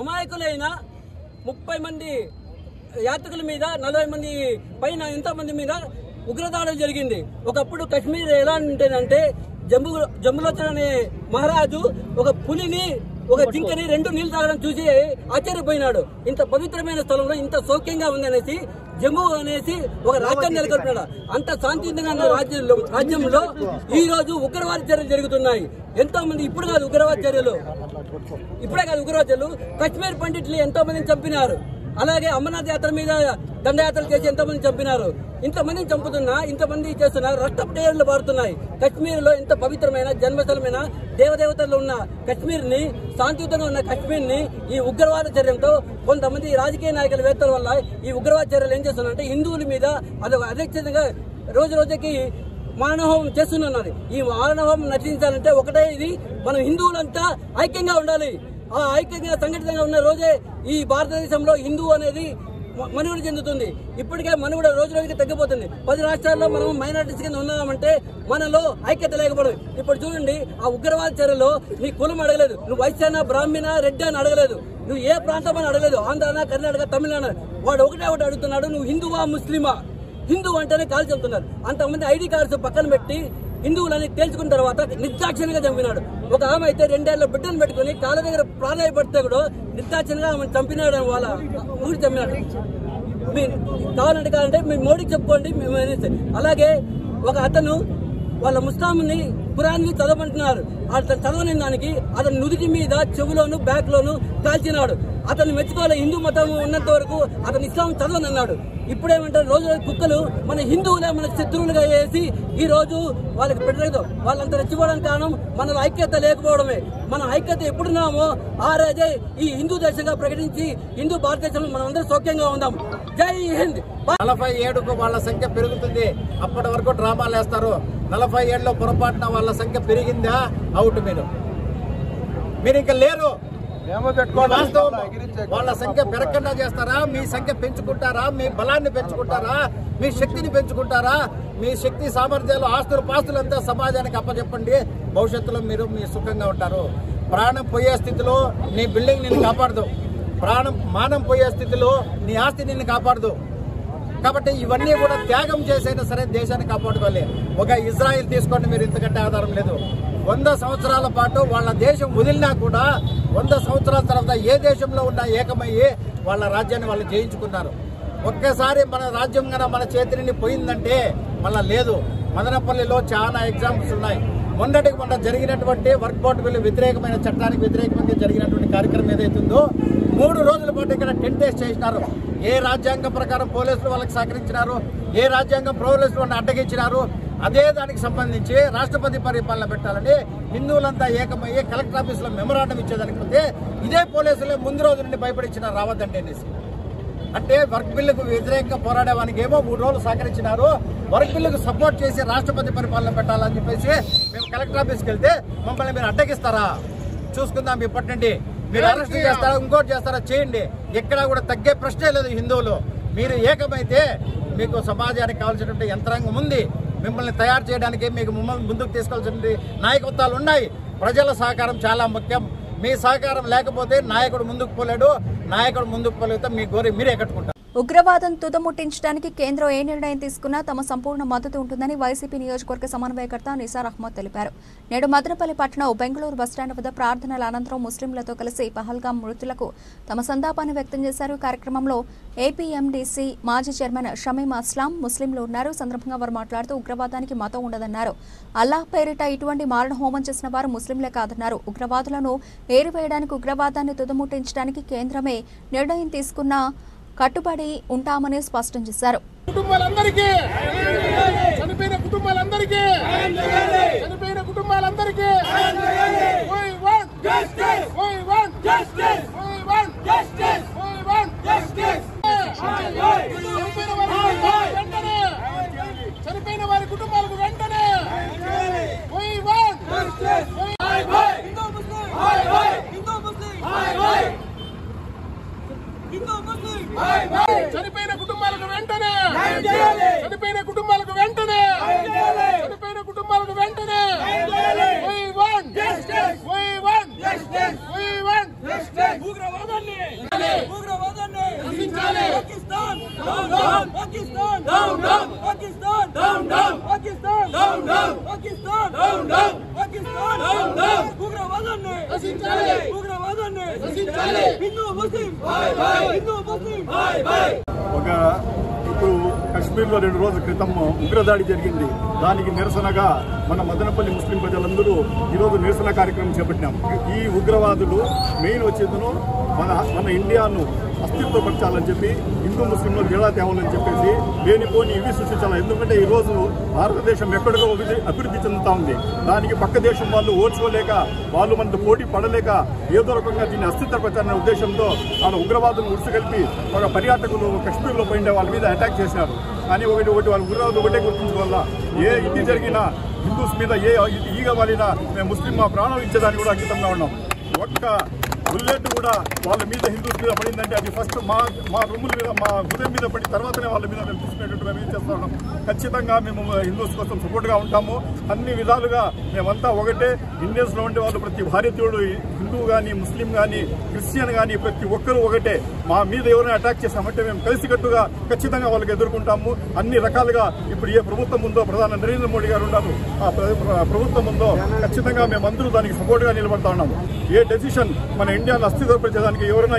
అమాయకులైన 30 మంది యాత్రికుల మీద 40 మంది పైన ఎంతో మంది మీద ఉగ్రదాడులు జరిగింది. ఒకప్పుడు కశ్మీర్ ఎలా ఉంటేనంటే జంబులోచన అనే మహారాజు ఒక పులిని ఒక జింకని 2 నీళ్లు తాగడం చూసి ఆశ్చర్యపోయినాడు. ఇంత పవిత్రమైన స్థలంలో ఇంత సౌఖ్యంగా ఉందనేసి జమ్మూ అనేసి ఒక రాజ్యాన్ని నెలకొల్పినాడు. అంత శాంతియుతంగా ఉన్న రాజ్యంలో ఈ రోజు ఉగ్రవాద చర్యలు జరుగుతున్నాయి. ఎంతో మంది ఇప్పుడే కాదు ఉగ్రవాద చర్యలు కశ్మీర్ పండితులు ఎంతో మందిని చంపినారు. అలాగే అమర్నాథ్ యాత్ర మీద దండయాత్రలు చేసి ఎంతో మంది చంపినారు. ఇంతమందిని చంపుతున్నా, ఇంతమంది చేస్తున్నారు, రక్తపు డేర్లు పారుతున్నాయి. కశ్మీర్ లో ఇంత పవిత్రమైన జన్మస్థలమైన దేవదేవతలు ఉన్న కశ్మీర్ ని, శాంతియుతంగా ఉన్న కశ్మీర్ ని ఈ ఉగ్రవాద చర్యలతో కొంతమంది రాజకీయ నాయకుల వేత్తల వల్ల ఈ ఉగ్రవాద చర్యలు ఏం చేస్తున్నారంటే హిందువుల మీద అదొక అధిక్షితంగా రోజు రోజుకి మానవహోమం చేస్తున్నారు. ఈ మానవహోమం నటించాలంటే ఒకటే, ఇది మనం హిందువులంతా ఐక్యంగా ఉండాలి. ఆ ఐక్యంగా సంఘటితంగా ఉన్న రోజే ఈ భారతదేశంలో హిందువు అనేది మనుగడ చెందుతుంది. ఇప్పటికే మనుగడ రోజు రోజుకి తగ్గిపోతుంది. 10 రాష్ట్రాల్లో మనం మైనారిటీస్ కింద ఉన్నామంటే మనలో ఐక్యత లేకపోవడం. ఇప్పుడు చూడండి, ఆ ఉగ్రవాద చర్యలో నీ కులం అడగలేదు, నువ్వు వైశ్యాన, బ్రాహ్మణ, రెడ్డి అని అడగలేదు, నువ్వు ఏ ప్రాంతం అని అడగలేదు, ఆంధ్రానా, కర్ణాటక, తమిళనాడు. వాడు ఒకటే అడుగుతున్నాడు, నువ్వు హిందువా ముస్లిమా? హిందూ అంటేనే కాల్ చెప్తున్నారు. అంతమంది ఐడి కార్డ్స్ పక్కన పెట్టి హిందువులని తేల్చుకున్న తర్వాత నిర్దాక్షిణ్యంగా చంపినాడు. ఒక ఆమె అయితే 2 ఏళ్ల బిడ్డను పెట్టుకుని కాళ్ళ దగ్గర ప్రాణాయపడితే కూడా నిర్దాక్షిణ్యంగా ఆమె చంపినాడు. వాళ్ళ ఊరి చంపినాడు. మీరు కావాలంటే మీ మోడీకి చెప్పుకోండి. అలాగే ఒక అతను వాళ్ళ ముస్లాంని ఖురాన్ని చదవమంటున్నారు. అతను చదవని దానికి అతను నుదుటి మీద, చెవులోను, బ్యాక్ లోను కాల్చినాడు. అతను మెచ్చుకోవాలి. హిందూ మతం ఉన్నంత వరకు అతను ఇస్లాం చదవనన్నాడు. ఇప్పుడేమంటారు, రోజు కుక్కలు మన హిందువులే మన శత్రువులుగా వేసి ఈ రోజు వాళ్ళకి పెట్టలేదు. వాళ్ళంతా రెచ్చిపోవడానికి కారణం మనలో ఐక్యత లేకపోవడమే. మన ఐక్యత ఎప్పుడున్నామో ఆ రోజే ఈ హిందూ దేశంగా ప్రకటించి హిందూ భారతదేశంలో మనం అందరూ సౌఖ్యంగా ఉందాం. జై హింద్. 47కు వాళ్ళ సంఖ్య పెరుగుతుంది. అప్పటి వరకు డ్రామాలు వేస్తారు. 47లో పొరపాటున వాళ్ళ సంఖ్య పెరిగిందా? అవుట్. మీరు మీరు ఇంకా లేరు. వాళ్ళ సంఖ్య పెరగకుండా చేస్తారా? మీ సంఖ్య పెంచుకుంటారా? మీ బలాన్ని పెంచుకుంటారా? మీ శక్తిని పెంచుకుంటారా? మీ శక్తి సామర్థ్యాలు ఆస్తులు పాస్తులంతా సమాజానికి అప్పచెప్పండి. భవిష్యత్తులో మీరు మీ సుఖంగా ఉంటారు. ప్రాణం పోయే స్థితిలో నీ బిల్డింగ్ నిన్ను కాపాడదు. మానం పోయే స్థితిలో నీ ఆస్తి నిన్ను కాపాడదు. కాబట్టి ఇవన్నీ కూడా త్యాగం చేసైనా సరే దేశాన్ని కాపాడుకోవాలి. ఒక ఇజ్రాయిల్ తీసుకోండి, మీరు ఇంతకంటే ఆధారం లేదు. 100 సంవత్సరాల పాటు వాళ్ళ దేశం వదిలినా కూడా 100 సంవత్సరాల తర్వాత ఏ దేశంలో ఉన్నా ఏకమయ్యి వాళ్ళ రాజ్యాన్ని వాళ్ళు జయించుకున్నారు. ఒక్కసారి మన రాజ్యం కన్నా మన చేతి నుండి పోయిందంటే మళ్ళా లేదు. మదనపల్లిలో చాలా ఎగ్జాంపుల్స్ ఉన్నాయి. మొన్నటికి మొన్న జరిగినటువంటి వర్క్ బోర్డు బిల్లు వ్యతిరేకమైన చట్టానికి వ్యతిరేకంగా జరిగినటువంటి కార్యక్రమం ఏదైతుందో 3 రోజుల పాటు ఇక్కడ టెంట్ వేసి చేసినారు. ఏ రాజ్యాంగం ప్రకారం పోలీసులు వాళ్ళకి సహకరించినారు, ఏ రాజ్యాంగం పోలీసులు వాళ్ళని అడ్డగించినారు, అదే దానికి సంబంధించి రాష్ట్రపతి పరిపాలన పెట్టాలని హిందువులంతా ఏకమయ్యి కలెక్టర్ ఆఫీసులో మెమరాండం ఇచ్చేదానికి పోతే ఇదే పోలీసులే ముందు రోజు నుండి భయపడించినారు రావద్దంటే అనేసి. అంటే వర్క్ బిల్లుకు వ్యతిరేకంగా పోరాడేవానికి ఏమో 3 రోజులు సహకరించినారు. వర్క్ బిల్లుకు సపోర్ట్ చేసి రాష్ట్రపతి పరిపాలన పెట్టాలని చెప్పేసి మేము కలెక్టర్ ఆఫీస్కి వెళ్తే మమ్మల్ని మీరు అడ్డగిస్తారా? చూసుకుందాం ఇప్పటి నుండి. మీరు అరెస్ట్ చేస్తారా, ఇంకోటి చేస్తారా చేయండి. ఎక్కడా కూడా తగ్గే ప్రశ్నే లేదు. హిందువులు మీరు ఏకమైతే మీకు సమాజానికి కావాల్సినటువంటి యంత్రాంగం ఉంది. మిమ్మల్ని తయారు చేయడానికి మీకు ముందుకు తీసుకోవాల్సిన నాయకత్వాలు ఉన్నాయి. ప్రజల సహకారం చాలా ముఖ్యం. మీ సహకారం లేకపోతే నాయకుడు ముందుకు పోలేడు. నాయకుడు ముందుకు పోలేకపోతే మీ గోరి మీరే కట్టుకుంటారు. ఉగ్రవాదం తుదముట్టించడానికి కేంద్రం ఏ నిర్ణయం తీసుకున్నా తమ సంపూర్ణ మద్దతు ఉంటుందని వైసీపీ నియోజకవర్గ సమన్వయకర్త నిసార్ అహ్మద్ తెలిపారు. నేడు మదనపల్లి పట్టణం బెంగళూరు బస్టాండ్ వద్ద ప్రార్థనల అనంతరం ముస్లింలతో కలిసి పహల్గాం మృతులకు తమ సంతాపాన్ని వ్యక్తం చేశారు. కార్యక్రమంలో ఏపీఎండీసీ మాజీ చైర్మన్ షమీమ్ అస్లాం ముస్లింలు ఉన్నారు. సందర్భంగా వారు మాట్లాడుతూ ఉగ్రవాదానికి మతం ఉండదన్నారు. అల్లాహ్ పేరిట ఇటువంటి మారణ హోమం చేసిన వారు ముస్లింలే కాదన్నారు. ఉగ్రవాదులను ఏరివేయడానికి, ఉగ్రవాదాన్ని తుదముట్టించడానికి కేంద్రమే నిర్ణయం తీసుకున్న కట్టుబడి ఉంటామని స్పష్టం చేశారు. కుటుంబాలందరికీ చనిపోయిన వారి కుటుంబాలకు వెంటనే చనిపోయిన కుటుంబాలకు వెంటనే చనిపోయిన కుటుంబాలకు వెంటనే చనిపోయిన కుటుంబాలకు వెంటనే ఇప్పుడు కశ్మీర్లో 2 రోజుల క్రితం ఉగ్రదాడి జరిగింది. దానికి నిరసనగా మన మదనపల్లి ముస్లిం ప్రజలందరూ ఈరోజు నిరసన కార్యక్రమం చేపట్టినాం. ఈ ఉగ్రవాదులు మెయిన్ వచ్చేదను మన ఇండియాను అస్తిత్వపరచాలని చెప్పి హిందూ ముస్లింలు ఎలా తేవాలని చెప్పేసి లేనిపోని ఇవి సృష్టించాలి. ఎందుకంటే ఈరోజు భారతదేశం ఎక్కడికో అభివృద్ధి చెందుతా ఉంది. దానికి పక్క దేశం వాళ్ళు ఓర్చుకోలేక, వాళ్ళు మనతో పోటీ పడలేక ఏదో రకంగా దీన్ని అస్తిత్వపరచాలనే ఉద్దేశంతో వాళ్ళ ఉగ్రవాదులను ఉడిసిగలిపి ఒక పర్యాటకులు కశ్మీర్లో పోయిండే వాళ్ళ మీద అటాక్ చేశారు. కానీ ఒకటి వాళ్ళ ఉగ్రవాదులు ఒకటే గుర్తించుకోవాలా, ఏ ఇది జరిగినా హిందూస్ మీద ఏ ఈగ వాలినా మేము ముస్లిం మా ప్రాణాలు ఇచ్చేదానికి కూడా అంకితంగా ఉన్నాం. ఒక్క బుల్లెట్ కూడా వాళ్ళ మీద హిందూస్ మీద పడిందంటే అది ఫస్ట్ మా రూముల మీద, మా హృదయం మీద పడి తర్వాతనే వాళ్ళ మీద మేము తీసుకునేటట్టు మేము చేస్తూ ఉన్నాం. ఖచ్చితంగా మేము హిందూస్ కోసం సపోర్ట్గా ఉంటాము. అన్ని విధాలుగా మేమంతా ఒకటే. ఇండియన్స్లో ఉండే వాళ్ళు ప్రతి భారతీయుడు, హిందూ కానీ, ముస్లిం కానీ, క్రిస్టియన్ కానీ ప్రతి ఒక్కరూ ఒకటే. మా మీద ఎవరైనా అటాక్ చేస్తామంటే మేము కలిసికట్టుగా ఖచ్చితంగా వాళ్ళకి ఎదుర్కొంటాము. అన్ని రకాలుగా ఇప్పుడు ఏ ప్రభుత్వం ఉందో, ప్రధాని నరేంద్ర మోడీ గారు ఉన్నారు, ఆ ప్రభుత్వం ఉందో ఖచ్చితంగా మేమందరూ దానికి సపోర్ట్గా నిలబడతా ఉన్నాము. ఏ డెసిషన్ మన ఇండియాను అస్థిరపరిచేదానికి ఎవరైనా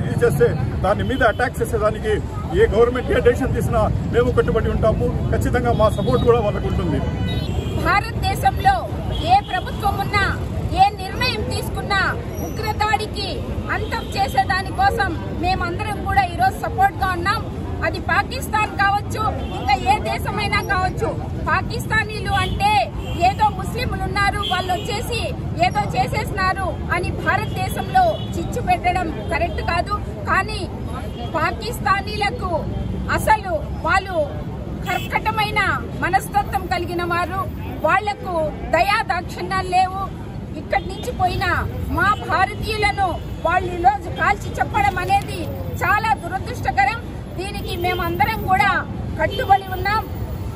ఇది చేస్తే దాని మీద అటాక్ చేసేదానికి ఏ గవర్నమెంట్ ఏ డెసిషన్ తీసినా మేము కట్టుబడి ఉంటాము. ఖచ్చితంగా మా సపోర్ట్ కూడా వాళ్ళకు ఉంటుంది. భారతదేశంలో ఏ ప్రభుత్వం ఉన్నా, ఏ నిర్ణయం తీసుకున్నా ఉగ్రదాడికి అంతం చేసేదాని కోసం మేమందరం కూడా ఈరోజు సపోర్ట్ గా ఉన్నాం. అది పాకిస్తాన్ కావచ్చు, ఇంకా ఏ దేశమైనా కావచ్చు. పాకిస్తానీలు అంటే ఏదో ముస్లింలు ఉన్నారు, వాళ్ళు వచ్చేసి ఏదో చేసేసినారు అని భారతదేశంలో చిచ్చు పెట్టడం కరెక్ట్ కాదు. కానీ పాకిస్తానీలకు అసలు వాళ్ళు కర్కటమైన మనస్తత్వం కలిగిన వారు, వాళ్లకు దయా దాక్షిణ్యాలు లేవు. ఇక్కడి నుంచి పోయిన మా భారతీయులను వాళ్ళు ఈరోజు కాల్చి చెప్పడం అనేది చాలా దురదృష్టకరం. దీనికి మేమందరం కూడా కట్టుబడి ఉన్నాం.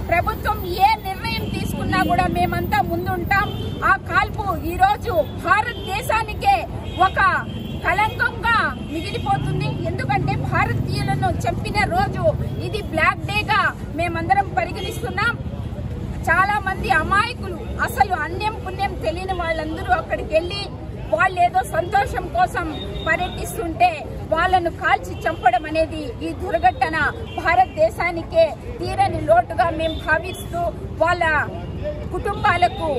ప్రభుత్వం ఏ నిర్ణయం తీసుకున్నా కూడా మేమంతా ముందుంటాం. ఆ కాల్పు ఈరోజు భారతదేశానికే ఒక కళంకంగా మిగిలిపోతుంది. ఎందుకంటే భారతీయులను చంపిన రోజు ఇది బ్లాక్ డేగా మేమందరం పరిగణిస్తున్నాం. చాలా మంది అమాయకులు, అసలు అన్యం పుణ్యం తెలియని వాళ్ళందరూ అక్కడికి వెళ్లి వాళ్ళేదో సంతోషం కోసం పర్యటిస్తుంటే వాళ్ళను కాల్చి చంపడం అనేది ఈ దుర్ఘటన భారతదేశానికే తీరని లోటుగా మేము భావిస్తూ వాళ్ళ కుటుంబాలకు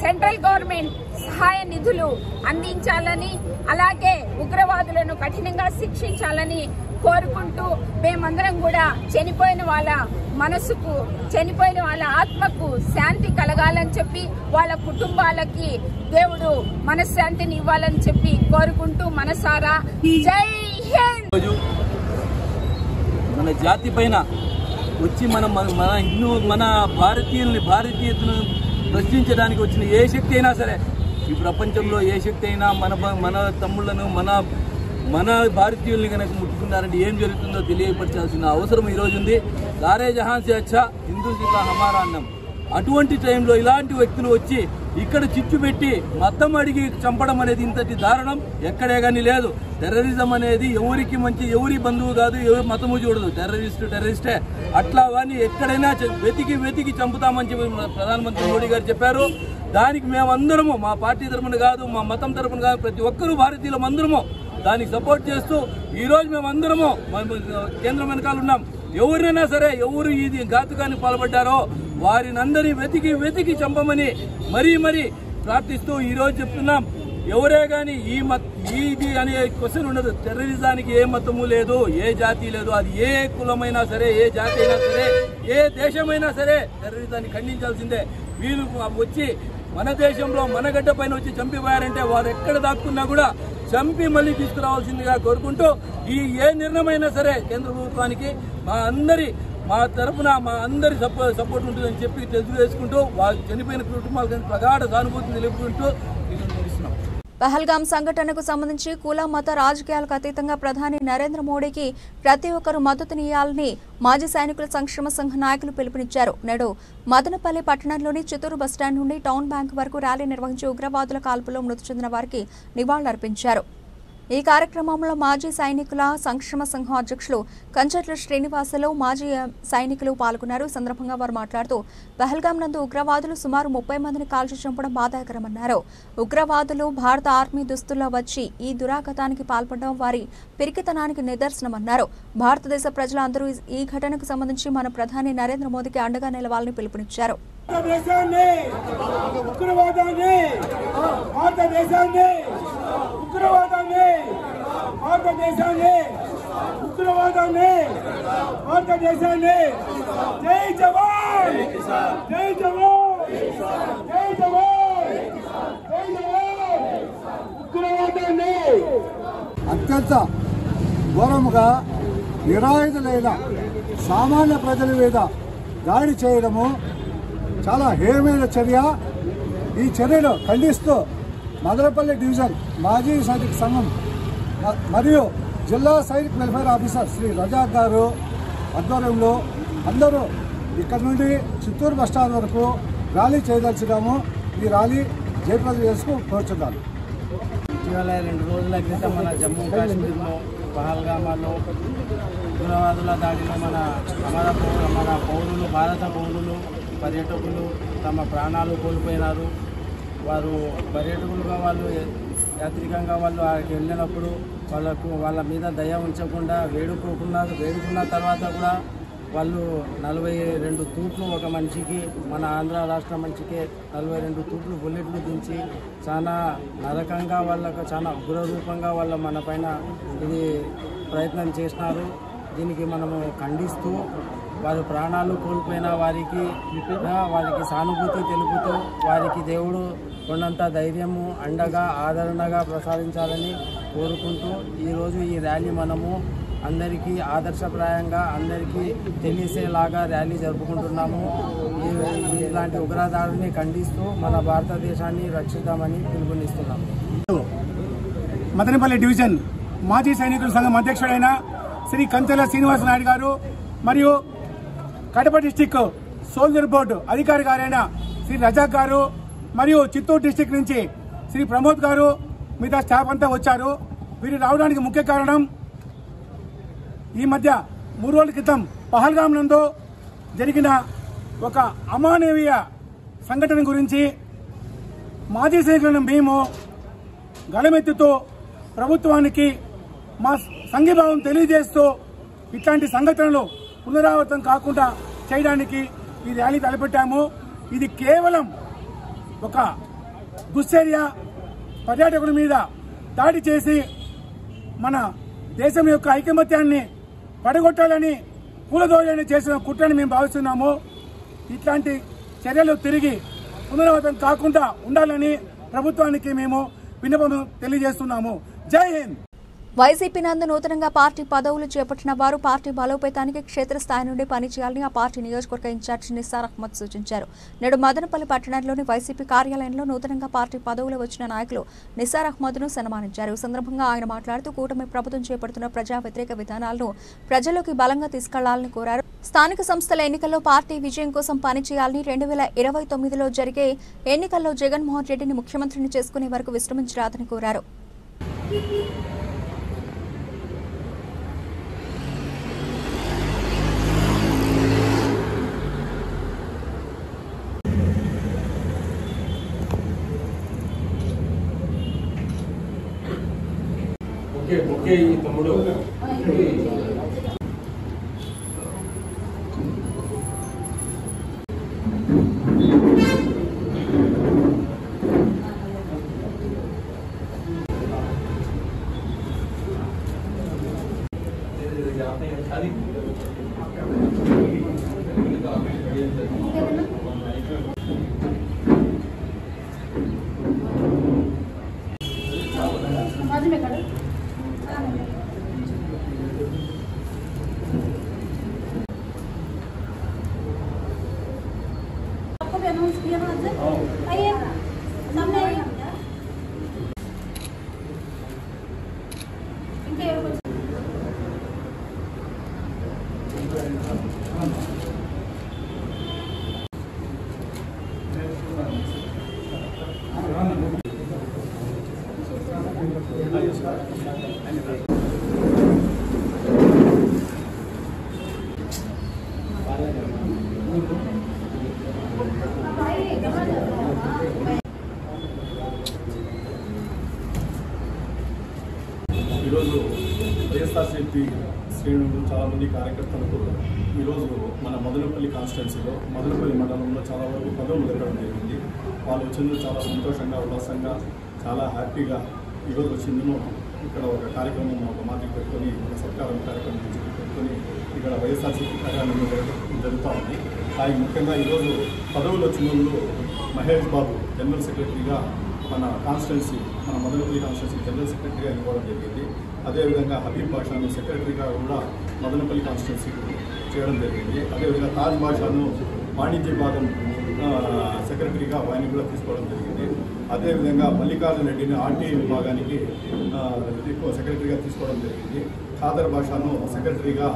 సెంట్రల్ గవర్నమెంట్ సహాయ నిధులు అందించాలని, అలాగే ఉగ్రవాదులను కఠినంగా శిక్షించాలని కోరుకుంటూ మేమందరం కూడా చనిపోయిన వాళ్ళ మనసుకు, చనిపోయిన వాళ్ళ ఆత్మకు శాంతి కలగాలని చెప్పి వాళ్ళ కుటుంబాలకి దేవుడు మనశ్శాంతిని ఇవ్వాలని చెప్పి కోరుకుంటూ మనసారా జై హింద్. మన జాతి పైన వచ్చి మన హిందూ మన భారతీయతను ప్రశ్నించడానికి వచ్చిన ఏ శక్తి అయినా సరే, ఈ ప్రపంచంలో ఏ శక్తి అయినా మన తమ్ముళ్లను మన భారతీయుల్ని కనుక ముట్టుకున్నారంటే ఏం జరుగుతుందో తెలియపరచాల్సిన అవసరం ఈరోజు ఉంది. సారే జహాన్ సే అచ్చా హిందూ జిల్లా హమారా అన్నం. అటువంటి టైంలో ఇలాంటి వ్యక్తులు వచ్చి ఇక్కడ చిచ్చు పెట్టి మతం అడిగి చంపడం అనేది ఇంతటి దారుణం ఎక్కడే కానీ లేదు. టెర్రరిజం అనేది ఎవరికి మంచి, ఎవరి బంధువు కాదు, ఎవరి మతము చూడదు. టెర్రరిస్టే. అట్లా వాడిని ఎక్కడైనా వెతికి చంపుతామని చెప్పి ప్రధానమంత్రి మోడీ గారు చెప్పారు. దానికి మేమందరము, మా పార్టీ తరఫున కాదు, మా మతం తరఫున కాదు, ప్రతి ఒక్కరూ భారతీయులం అందరము దానికి సపోర్ట్ చేస్తూ ఈరోజు మేమందరము కేంద్రం వెనకాల ఉన్నాం. ఎవరినైనా సరే, ఎవరు ఇది ఘాతుకానికి పాల్పడ్డారో వారిని అందరినీ వెతికి చంపమని మరీ ప్రార్థిస్తూ ఈరోజు చెప్తున్నాం. ఎవరే గాని ఇది అనే క్వశ్చన్ ఉండదు. టెర్రరిజానికి ఏ మతము లేదు, ఏ జాతి లేదు. అది ఏ కులమైనా సరే, ఏ జాతి అయినా సరే, ఏ దేశమైనా సరే టెర్రరిజాన్ని ఖండించాల్సిందే. వీళ్ళు వచ్చి మన దేశంలో మన గడ్డ పైన వచ్చి చంపిపోయారంటే వారు ఎక్కడ దాక్కున్నా కూడా చంపి మళ్ళీ తీసుకురావాల్సిందిగా కోరుకుంటూ, ఏ నిర్ణయమైనా సరే కేంద్ర ప్రభుత్వానికి మా తరఫున మా అందరి సపోర్ట్ ఉంటుందని చెప్పి తెలియజేసుకుంటూ వారు చనిపోయిన కుటుంబాలకు ప్రగాఢ సానుభూతిని తెలుపుకుంటూ ముగిస్తున్నాం. పహల్గాం సంఘటనకు సంబంధించి కుల మత రాజకీయాలకు అతీతంగా ప్రధాని నరేంద్ర మోడీకి ప్రతి ఒక్కరూ మద్దతునియాలని మాజీ సైనికుల సంక్షేమ సంఘ నాయకులు పిలుపునిచ్చారు. నేడు మదనపల్లి పట్టణంలోని చిత్తూరు బస్టాండ్ నుండి టౌన్ బ్యాంక్ వరకు ర్యాలీ నిర్వహించి ఉగ్రవాదుల కాల్పులో మృతి చెందిన వారికి నివాళులర్పించారు. ఈ కార్యక్రమంలో మాజీ సైనికుల సంక్షేమ సంఘం అధ్యక్షులు కంచట్ల శ్రీనివాసలు, మాజీ సైనికులు పాల్గొన్నారు. ఈ సందర్భంగా వారు మాట్లాడుతూ పహల్గాం నందు ఉగ్రవాదులు సుమారు 30 మందిని కాల్చి చంపడం బాధాకరమన్నారు. ఉగ్రవాదులు భారత ఆర్మీ దుస్తుల్లో వచ్చి ఈ దురాఘాతానికి పాల్పడడం వారి పిరికితనానికి నిదర్శనమన్నారు. భారతదేశ ప్రజలందరూ ఈ ఘటనకు సంబంధించి మన ప్రధాని నరేంద్ర మోదీకి అండగా నిలవాలని పిలుపునిచ్చారు. అత్యంత ఘోరముగా నిరాయుధులైన సామాన్య ప్రజల మీద దాడి చేయడము చాలా హేయమైన చర్య. ఈ చర్యను ఖండిస్తూ మదనపల్లి డివిజన్ మాజీ సైనిక సంఘం మరియు జిల్లా సైనిక్ వెల్ఫేర్ ఆఫీసర్ శ్రీ రజాక్ గారు ఆధ్వర్యంలో అందరూ ఇక్కడ నుండి చిత్తూరు బస్టాండ్ వరకు ర్యాలీ చేయదలిచినాము. ఈ ర్యాలీ జయప్రదం చేసుకు కోరుచున్నాను. ఇటీవల 2 రోజుల క్రితం మన జమ్మూ కాశ్మీర్లో పహల్గామాలో ఉగ్రవాదుల దాడిలో మన పౌరులు, భారత పౌరులు, పర్యాటకులు తమ ప్రాణాలు కోల్పోయినారు. వారు పర్యాటకులుగా యాత్రికంగా వాళ్ళు అక్కడికి వెళ్ళినప్పుడు వాళ్ళ మీద దయ ఉంచకుండా వేడుకున్న తర్వాత కూడా వాళ్ళు 42 తూట్లు ఒక మనిషికి, మన ఆంధ్ర రాష్ట్ర మనిషికి 42 తూట్లు బుల్లెట్లు దించి చాలా నరకంగా వాళ్ళకు చాలా ఉగ్రరూపంగా మన పైన ఇది ప్రయత్నం చేసినారు. దీనికి మనము ఖండిస్తూ వారి ప్రాణాలు కోల్పోయిన వారికి సానుభూతి తెలుపుతూ వారికి దేవుడు కొండంత ధైర్యము, అండగా, ఆదరణగా ప్రసాదించాలని కోరుకుంటూ ఈరోజు ఈ ర్యాలీ మనము అందరికీ ఆదర్శప్రాయంగా అందరికీ తెలిసేలాగా ర్యాలీ జరుపుకుంటున్నాము. ఇలాంటి ఉగ్రదాడిని ఖండిస్తూ మన భారతదేశాన్ని రక్షిద్దామని పిలుపునిస్తున్నాము. మదనపల్లి డివిజన్ మాజీ సైనికుల సంఘం అధ్యక్షుడైన శ్రీ కంచెల శ్రీనివాస నాయుడు గారు మరియు కడప డిస్టిక్ సోల్జర్ బోర్డు అధికారి గారైన శ్రీ రజాక్ గారు మరియు చిత్తూరు డిస్టిక్ నుంచి శ్రీ ప్రమోద్ గారు మిగతా స్టాఫ్ అంతా వచ్చారు. వీరు రావడానికి ముఖ్య కారణం ఈ మధ్య 3 రోజుల క్రితం పహల్గామ్ నందు జరిగిన ఒక అమానవీయ సంఘటన గురించి మాజీ సైనికులను మేము గళమెత్తుతూ ప్రభుత్వానికి మా సంఘీభావం తెలియజేస్తూ ఇట్లాంటి సంఘటనలు పునరావృతం కాకుండా చేయడానికి ఈ ర్యాలీ తలపెట్టాము. ఇది కేవలం ఒక దుశ్చర్య, పర్యాటకుల మీద దాడి చేసి మన దేశం యొక్క ఐకమత్యాన్ని పడగొట్టాలని కూలదోయాలని చేసిన కుట్రని మేము భావిస్తున్నాము. ఇట్లాంటి చర్యలు తిరిగి పునరావృతం కాకుండా ఉండాలని ప్రభుత్వానికి మేము విన్నపం తెలియజేస్తున్నాము. జై హింద్. వైసీపీ నందు నూతనంగా పార్టీ పదవులు చేపట్టిన వారు పార్టీ బలోపేతానికి క్షేత్రస్థాయి నుండి పనిచేయాలని ఆ పార్టీ నియోజకవర్గ ఇన్ఛార్జి నిసార్ అహ్మద్ సూచించారు. నేడు మదనపల్లి పట్టణంలోని వైసీపీ కార్యాలయంలో నూతనంగా పార్టీ పదవులు వచ్చిన నాయకులు నిసార్ అహ్మద్ను సన్మానించారు. ఈ సందర్భంగా ఆయన మాట్లాడుతూ కూటమి ప్రభుత్వం చేపడుతున్న ప్రజా వ్యతిరేక విధానాలను ప్రజల్లోకి బలంగా తీసుకెళ్లాలని కోరారు. స్థానిక సంస్థల ఎన్నికల్లో పార్టీ విజయం కోసం పనిచేయాలని 2029లో జరిగే ఎన్నికల్లో జగన్మోహన్ రెడ్డిని ముఖ్యమంత్రిని చేసుకునే వరకు విశ్రమించరాదని కోరారు. ఓకే ఈ తమ్ముడు ఈరోజు వైఎస్ఆర్సీపీ శ్రేణులు చాలామంది కార్యకర్తలకు ఈరోజు మన మదనపల్లి కాన్స్టిట్యున్సీలో మదనపల్లి మండలంలో చాలా వరకు పదవులు దక్కడం జరిగింది. వాళ్ళు వచ్చింది చాలా సంతోషంగా ఉల్లాసంగా చాలా హ్యాపీగా ఈరోజు వచ్చిందును ఇక్కడ ఒక కార్యక్రమం ఒక మాటలు పెట్టుకొని ఒక సత్కారం కార్యక్రమం పెట్టుకొని ఇక్కడ వైఎస్ఆర్సీపీ కార్యాలయంలో జరుగుతూ ఉంది. దానికి ముఖ్యంగా ఈరోజు పదవులు వచ్చిన వాళ్ళు మహేష్ బాబు జనరల్ సెక్రటరీగా మన కాన్స్టిట్యున్సీ మన మదనపల్లి కాన్స్టిట్యున్సీ జనరల్ సెక్రటరీగా ఎన్నుకోవడం జరిగింది. అదేవిధంగా హబీబ్ బాషాను సెక్రటరీగా కూడా మదనపల్లి కాన్స్టిట్యున్సీకి చేయడం జరిగింది. అదేవిధంగా తాజ్ బాషాను వాణిజ్య విభాగం సెక్రటరీగా ఆయన కూడా తీసుకోవడం జరిగింది. అదేవిధంగా మల్లికార్జున రెడ్డిని ఆర్టీఐ విభాగానికి సెక్రటరీగా తీసుకోవడం జరిగింది. ఖాదర్ బాషాను సెక్రటరీగా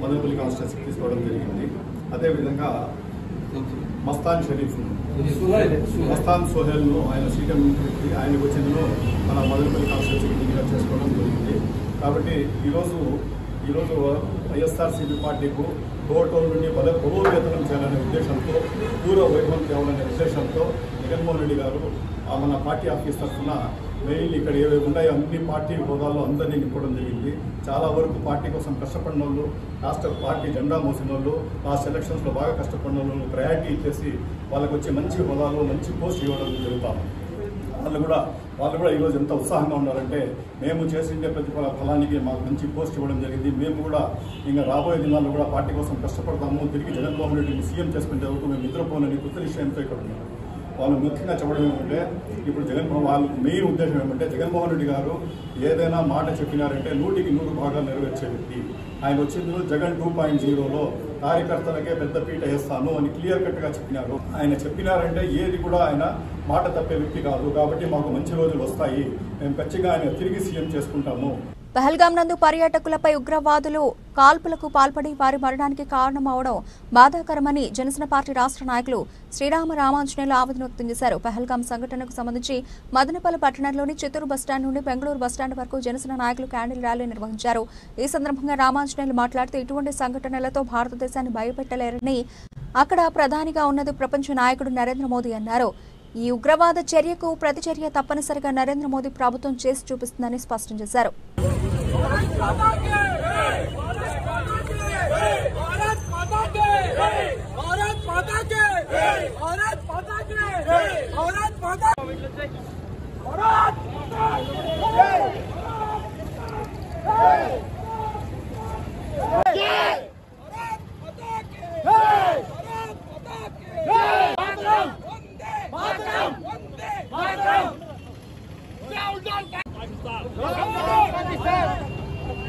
మదనపల్లి కాన్స్టిట్యున్సీకి తీసుకోవడం జరిగింది. అదేవిధంగా మస్తాన్ షరీఫ్ మస్తాన్ సోహెల్ను ఆయన సీఎం ఆయనకు వచ్చిందో మన మదనపల్లి కాన్స్టిట్యున్సీకి ఎన్నిక చేసుకోవడం జరిగింది. కాబట్టి ఈరోజు వైఎస్ఆర్సీపీ పార్టీకు టోటల్ నుండి బలోపేతం చేయాలనే ఉద్దేశంతో పూర్వ వైభవం తేవాలనే ఉద్దేశంతో జగన్మోహన్ రెడ్డి గారు మన పార్టీ ఆఫీస్ తరఫున మెయిన్ ఇక్కడ ఏవే ఉన్నాయో అన్ని పార్టీ హోదాల్లో అందరినీ నింపడం జరిగింది. చాలా వరకు పార్టీ కోసం కష్టపడిన వాళ్ళు, రాష్ట్ర పార్టీ జెండా మోసిన వాళ్ళు, లాస్ట్ ఎలక్షన్స్లో బాగా కష్టపడిన వాళ్ళు ప్రయారిటీ ఇచ్చేసి వాళ్ళకి వచ్చే మంచి హోదాలో మంచి పోస్ట్ ఇవ్వడం జరుగుతాం. వాళ్ళు కూడా ఈరోజు ఎంత ఉత్సాహంగా ఉన్నారంటే మేము చేసిండే ఫలానికి మాకు మంచి పోస్ట్ ఇవ్వడం జరిగింది. మేము కూడా ఇంకా రాబోయే దినాల్లో కూడా పార్టీ కోసం కష్టపడతాము. తిరిగి జగన్మోహన్ రెడ్డిని సీఎం చేసుకునే వరకు మేము నిద్రపోనని కృత నిశ్చయంతో ఇక్కడ ఉన్నాము. వాళ్ళు ముఖ్యంగా చెప్పడం ఏమంటే ఇప్పుడు వాళ్ళ మెయిన్ ఉద్దేశం ఏమంటే జగన్మోహన్ రెడ్డి గారు ఏదైనా మాట చెప్పినారంటే 100% నెరవేర్చే వ్యక్తి. ఆయన వచ్చింది జగన్ 2.0లో కార్యకర్తలకే పెద్ద పీట వేస్తాను అని క్లియర్ కట్గా చెప్పినారు. ఆయన చెప్పినారంటే ఏది కూడా ఆయన మాట తప్పే వ్యక్తి కాదు. కాబట్టి మాకు మంచి రోజులు వస్తాయి, మేము ఖచ్చితంగా ఆయన తిరిగి సీఎం చేసుకుంటాము. పహల్గాం నందు పర్యాటకులపై ఉగ్రవాదులు కాల్పులకు పాల్పడి వారి మరణానికి కారణమవడం బాధాకరమని జనసేన పార్టీ రాష్ట్ర నాయకులు శ్రీరామ రామాంజనేయులు ఆవేదన వ్యక్తం చేశారు. పహల్గాం సంఘటనకు సంబంధించి మదనపల్లి పట్టణంలోని చిత్తూరు బస్టాండ్ నుండి బెంగళూరు బస్టాండ్ వరకు జనసేన నాయకులు క్యాండిల్ ర్యాలీ నిర్వహించారు. ఈ సందర్భంగా రామాంజనేయులు మాట్లాడుతూ ఇటువంటి సంఘటనలతో భారతదేశాన్ని భయపెట్టలేరని, అక్కడ ప్రధానిగా ఉన్నది ప్రపంచ నాయకుడు నరేంద్ర మోదీ అన్నారు. ఈ ఉగ్రవాద చర్యకు ప్రతిచర్య తప్పనిసరిగా నరేంద్ర మోదీ ప్రభుత్వం చేసి చూపిస్తుందని స్పష్టం చేశారు.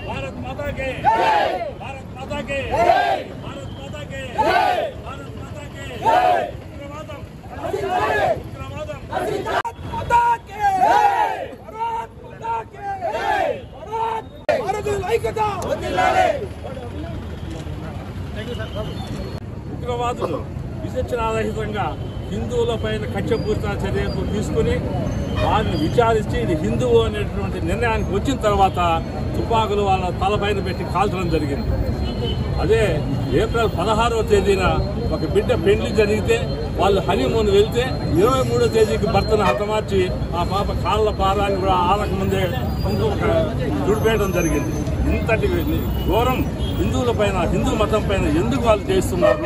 भारत माता के भारत माता के भारत माता के भारत माता के उग्रवादम उग्रवादम माता के भारत माता के भारत ऐक्यता ఉగ్రవాదులు విచక్షణారహితంగా హిందువులపైన కక్షపూరిత చర్యలు తీసుకుని వారిని విచారించి ఇది హిందువు అనేటువంటి నిర్ణయానికి వచ్చిన తర్వాత తుపాకులు వాళ్ళ తలపైన పెట్టి కాల్చడం జరిగింది. అదే ఏప్రిల్ 16వ తేదీన ఒక బిడ్డ పెళ్లి జరిగితే వాళ్ళు హనీమూన్ వెళ్తే 23వ తేదీకి భర్తను హతమార్చి ఆ పాప కాళ్ళ పారాన్ని కూడా ఆలకముందే ఇంకొక దుడిపేయడం జరిగింది. ఇంతటి ఘోరం హిందువుల పైన, హిందూ మతం పైన ఎందుకు వాళ్ళు చేస్తున్నారు?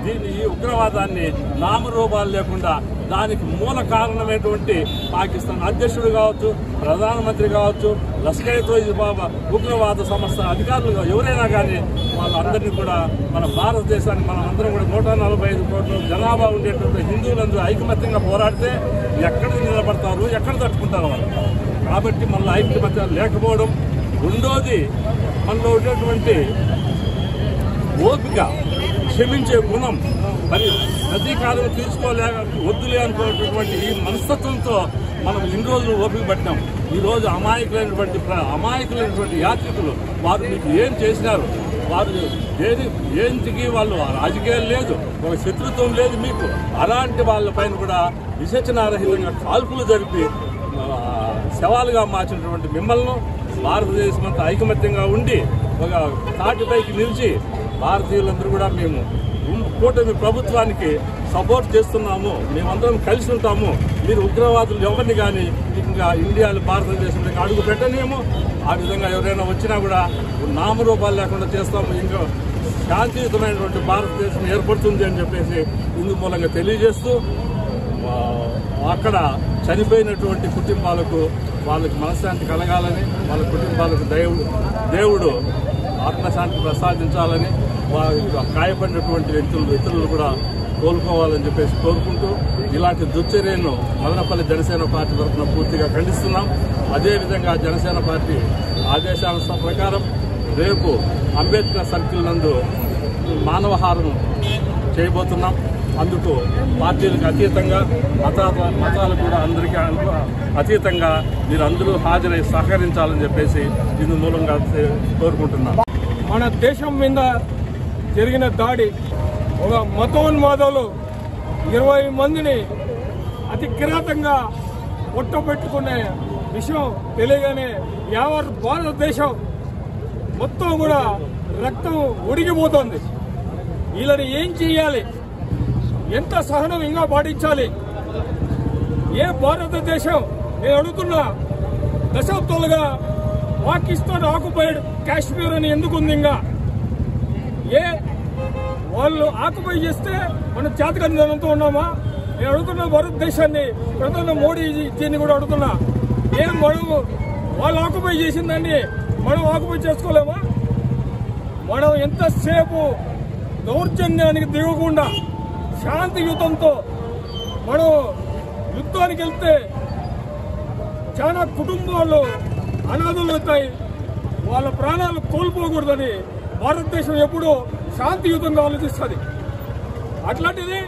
దీన్ని ఈ ఉగ్రవాదాన్ని నామరూపాలు లేకుండా దానికి మూల కారణమైనటువంటి పాకిస్తాన్ అధ్యక్షుడు కావచ్చు, ప్రధానమంత్రి కావచ్చు, లష్కర్-ఏ-తోయిబా ఉగ్రవాద సంస్థ అధికారులు ఎవరైనా కానీ వాళ్ళందరినీ కూడా మన భారతదేశాన్ని మనం అందరం కూడా 145 కోట్ల జనాభా ఉండేటువంటి హిందువులందరూ ఐకమత్యంగా పోరాడితే ఎక్కడ నిలబడతారు, ఎక్కడ తట్టుకుంటారు వాళ్ళు. కాబట్టి మన ఐకమత్యం లేకపోవడం. రెండోది, మనలో ఉండేటువంటి ఓపిక, క్షమించే గుణం, మరి ప్రతీకారం తీసుకోలేక వద్దులే అనుకున్నటువంటి ఈ మనస్తత్వంతో మనం ఇన్ని రోజులు ఓపిక పట్టినాం. ఈరోజు అమాయకులైనటువంటి యాత్రికులు వారు మీకు ఏం చేసినారు? వారు ఏంటికి వాళ్ళు రాజకీయాలు లేదు, ఒక శత్రుత్వం లేదు మీకు. అలాంటి వాళ్ళపైన కూడా విచక్షణారహితంగా కాల్పులు జరిపి శవాలుగా మార్చినటువంటి మిమ్మల్ని భారతదేశం అంతా ఐకమత్యంగా ఉండి ఒక తాటిపైకి నిలిచి భారతీయులందరూ కూడా మేము కూటమి ప్రభుత్వానికి సపోర్ట్ చేస్తున్నాము, మేమందరం కలిసి ఉంటాము, మీరు ఉగ్రవాదులు ఎవరిని కానీ ఇంకా ఇండియాలో భారతదేశంలోకి అడుగు పెట్టనేమో, ఆ విధంగా ఎవరైనా వచ్చినా కూడా నామరూపాలు లేకుండా చేస్తాము, ఇంకా శాంతియుతమైనటువంటి భారతదేశం ఏర్పడుతుంది అని చెప్పేసి ఇందు మూలంగా తెలియజేస్తూ అక్కడ చనిపోయినటువంటి కుటుంబాలకు వాళ్ళకి మనశ్శాంతి కలగాలని, వాళ్ళ కుటుంబాలకు దేవుడు ఆత్మశాంతి ప్రసాదించాలని, గాయపడినటువంటి వ్యక్తులు కూడా కోలుకోవాలని చెప్పేసి కోరుకుంటూ ఇలాంటి దుశ్చర్యను మదనపల్లి జనసేన పార్టీ తరఫున పూర్తిగా ఖండిస్తున్నాం. అదేవిధంగా జనసేన పార్టీ ఆదేశాల ప్రకారం రేపు అంబేద్కర్ సర్కిల్ నందు మానవహారం చేయబోతున్నాం. అందుకు పార్టీలకు అతీతంగా మతాలు కూడా అందరికీ అతీతంగా మీరు అందరూ హాజరై సహకరించాలని చెప్పేసి దీని మూలంగా కోరుకుంటున్నాం. మన దేశం మీద జరిగిన దాడి, ఒక మతోన్మాదాలు 20 మందిని అతి కిరాతంగా ఒట్టబెట్టుకునే విషయం తెలియగానే యావత్ భారతదేశం మొత్తం కూడా రక్తం ఉడిగిపోతుంది. వీళ్ళని ఏం చేయాలి? ఎంత సహనం ఇంకా పాటించాలి? ఏ భారతదేశం, నేను అడుగుతున్నా, దశాబ్దాలుగా పాకిస్తాన్ ఆక్యుపైడ్ కాశ్మీర్ అని ఎందుకుంది? ఇంకా ఏ వాళ్ళు ఆక్యుపై చేస్తే మనం చేతకంతో ఉన్నామా? నేను అడుగుతున్నా భారతదేశాన్ని, ప్రధాని మోడీజీని కూడా అడుగుతున్నా, ఏం మనం వాళ్ళు ఆక్యుపై చేసిందాన్ని మనం ఆక్యుపై చేసుకోలేమా? మనం ఎంతసేపు దౌర్జన్యానికి దిగకుండా శాంతియుతంతో మనం యుద్ధానికి వెళ్తే చాలా కుటుంబాలు అనాథలు అవుతాయి, వాళ్ళ ప్రాణాలు కోల్పోకూడదని భారతదేశం ఎప్పుడూ శాంతియుతంగా ఆలోచిస్తుంది. అట్లాంటిది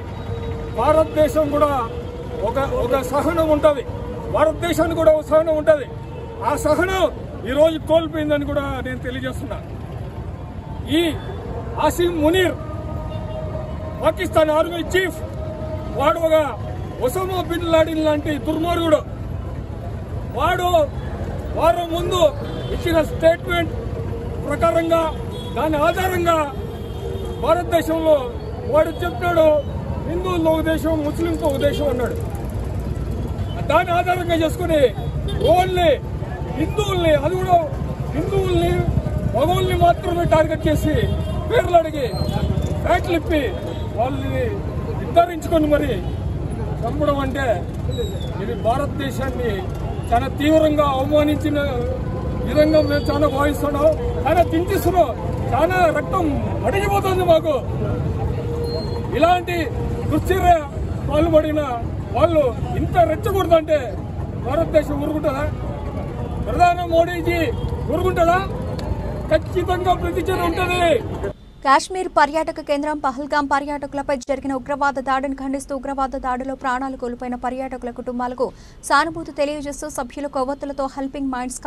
భారతదేశం కూడా ఒక సహనం ఉంటుంది, భారతదేశానికి కూడా ఒక సహనం ఉంటుంది. ఆ సహనం ఈరోజు కోల్పోయిందని కూడా నేను తెలియజేస్తున్నా. ఈ ఆసిమ్ మునీర్ పాకిస్తాన్ ఆర్మీ చీఫ్, వాడు ఒక ఒసామా బిన్ లాడెన్ లాంటి దుర్మార్గుడు. వాడు వారం ముందు ఇచ్చిన స్టేట్మెంట్ ప్రకారంగా దాని ఆధారంగా భారతదేశంలో వాడు చెప్పాడు హిందువుల్లో ఒక దేశం, ముస్లింతో ఒక దేశం అన్నాడు. దాన్ని ఆధారంగా చేసుకుని ఓన్లీ హిందువుల్ని, అది కూడా హిందువుల్ని మగవుల్ని మాత్రమే టార్గెట్ చేసి పేర్లు అడిగి ఫ్యాక్ట్లు ఇప్పి వాళ్ళని నిర్ధారించుకొని మరి చంపడం అంటే ఇది భారతదేశాన్ని చాలా తీవ్రంగా అవమానించిన విధంగా మేము చాలా భావిస్తున్నాం. చాలా చింతిస్తున్నాం, చాలా రక్తం అడిగిపోతుంది మాకు. ఇలాంటి దుశ్చర్య పాల్పడిన వాళ్ళు ఇంత రెచ్చగొడుతుంటే భారతదేశం ఊరుకుంటుందా? ప్రధాని మోడీజీ ఊరుకుంటుందా? ఖచ్చితంగా ప్రతిచర్య ఉంటుంది. కాశ్మీర్ పర్యాటక కేంద్రం పహల్గాం పర్యాటకులపై జరిగిన ఉగ్రవాద దాడిని ఖండిస్తూ ఉగ్రవాద దాడిలో ప్రాణాలు కోల్పోయిన పర్యాటకుల కుటుంబాలకు సానుభూతి తెలియజేస్తూ సభ్యులు కొవ్వొత్తులతో హెల్పింగ్ మైండ్స్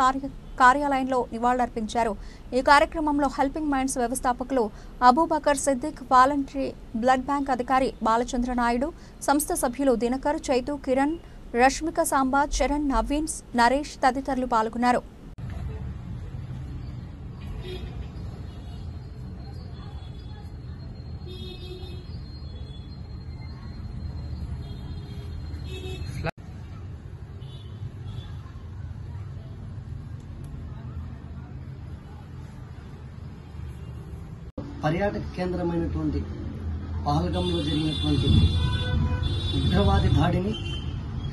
కార్యాలయంలో నివాళులర్పించారు. ఈ కార్యక్రమంలో హెల్పింగ్ మైండ్స్ వ్యవస్థాపకులు Abubakar Siddiq, voluntary blood bank అధికారి బాలచంద్ర నాయుడు, సంస్థ సభ్యులు దినకర్, చైతు, కిరణ్, రష్మిక సాంబా, చరణ్, నవీన్, నరేష్ తదితరులు పాల్గొన్నారు. పర్యాటక కేంద్రమైనటువంటి పహల్గాంలో జరిగినటువంటి ఉగ్రవాది దాడిని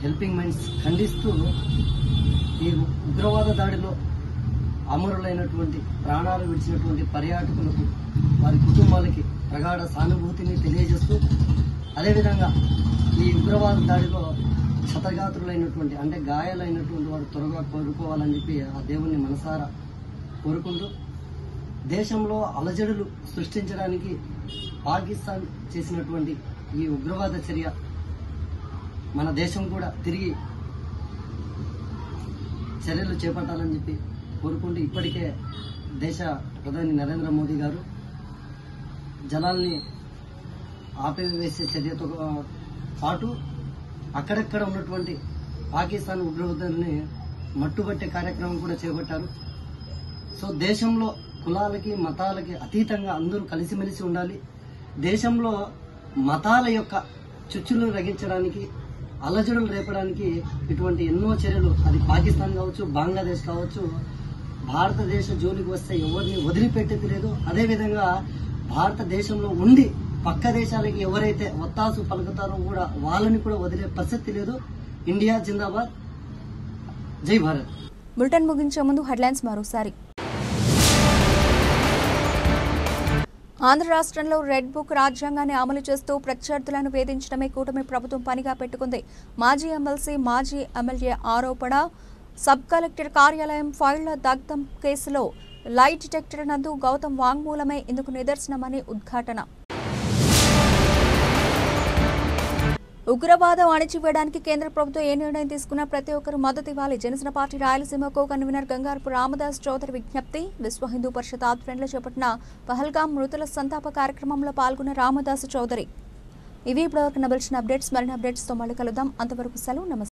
హెల్పింగ్ మైండ్స్ ఖండిస్తూ ఈ ఉగ్రవాద దాడిలో అమరులైనటువంటి ప్రాణాలు విడిచినటువంటి పర్యాటకులకు, వారి కుటుంబాలకి ప్రగాఢ సానుభూతిని తెలియజేస్తూ, అదేవిధంగా ఈ ఉగ్రవాద దాడిలో క్షతగాత్రులైనటువంటి అంటే గాయాలైనటువంటి వారు త్వరగా కోరుకోవాలని చెప్పి ఆ దేవుణ్ణి మనసారా కోరుకుంటూ, దేశంలో అలజడులు సృష్టించడానికి పాకిస్తాన్ చేసినటువంటి ఈ ఉగ్రవాద చర్య మన దేశం కూడా తిరిగి చర్యలు చేపట్టాలని చెప్పి కోరుకుంటూ, ఇప్పటికే దేశ ప్రధాని నరేంద్ర మోదీ గారు జలాల్ని ఆపివేసే చర్యతో పాటు అక్కడక్కడ ఉన్నటువంటి పాకిస్తాన్ ఉగ్రవాదుల్ని మట్టుబట్టే కార్యక్రమం కూడా చేపట్టారు. సో దేశంలో కులాలకి మతాలకి అతీతంగా అందరూ కలిసిమెలిసి ఉండాలి. దేశంలో మతాల యొక్క చుచ్చులు రగించడానికి, అలజడులు రేపడానికి ఇటువంటి ఎన్నో చర్యలు, అది పాకిస్తాన్ కావచ్చు, బంగ్లాదేశ్ కావచ్చు, భారతదేశ జోలికి వస్తే ఎవరిని వదిలిపెట్టేది లేదు. అదేవిధంగా భారతదేశంలో ఉండి పక్క దేశాలకి ఎవరైతే ఒత్తాసు పలుకుతారో కూడా వాళ్ళని కూడా వదిలే పరిస్థితి లేదు. ఇండియా జిందాబాద్, జై భారత్. బులెటిన్ ముగించే ముందు హెడ్లైన్స్ మరోసారి. ఆంధ్ర రాష్ట్రంలో రెడ్ బుక్ రాజ్యాంగాన్ని అమలు చేస్తూ ప్రత్యర్థులను వేధించడమే కూటమి ప్రభుత్వం పనిగా పెట్టుకుంది. మాజీ ఎమ్మెల్సీ, మాజీ ఎమ్మెల్యే ఆరోపణ. సబ్ కలెక్టర్ కార్యాలయం ఫైళ్ల దగ్ధం కేసులో లైట్ డిటెక్టర్ నందు గౌతమ్ వాంగ్మూలమే ఇందుకు నిదర్శనమని ఉద్ఘాటన. ఉగ్రవాదం అణిచివేయడానికి కేంద్ర ప్రభుత్వం ఏ నిర్ణయం తీసుకున్నా ప్రతి ఒక్కరూ మద్దతు ఇవ్వాలి. Janasena party Rayalaseema co convener Gangarapu Ramdas Chowdary విజ్ఞప్తి. విశ్వ హిందూ పరిషత్ ఆధ్వర్యంలో చేపట్టిన పహల్గాం మృతుల సంతాప కార్యక్రమంలో పాల్గొన్న రామదాసు చౌదరి. ఇవి ఇప్పటివరకు నబిల్చిన అప్డేట్స్. మరిన్ని అప్డేట్స్తో మళ్ళీ కలుద్దాం. అంతవరకు సెలవు. నమస్తే.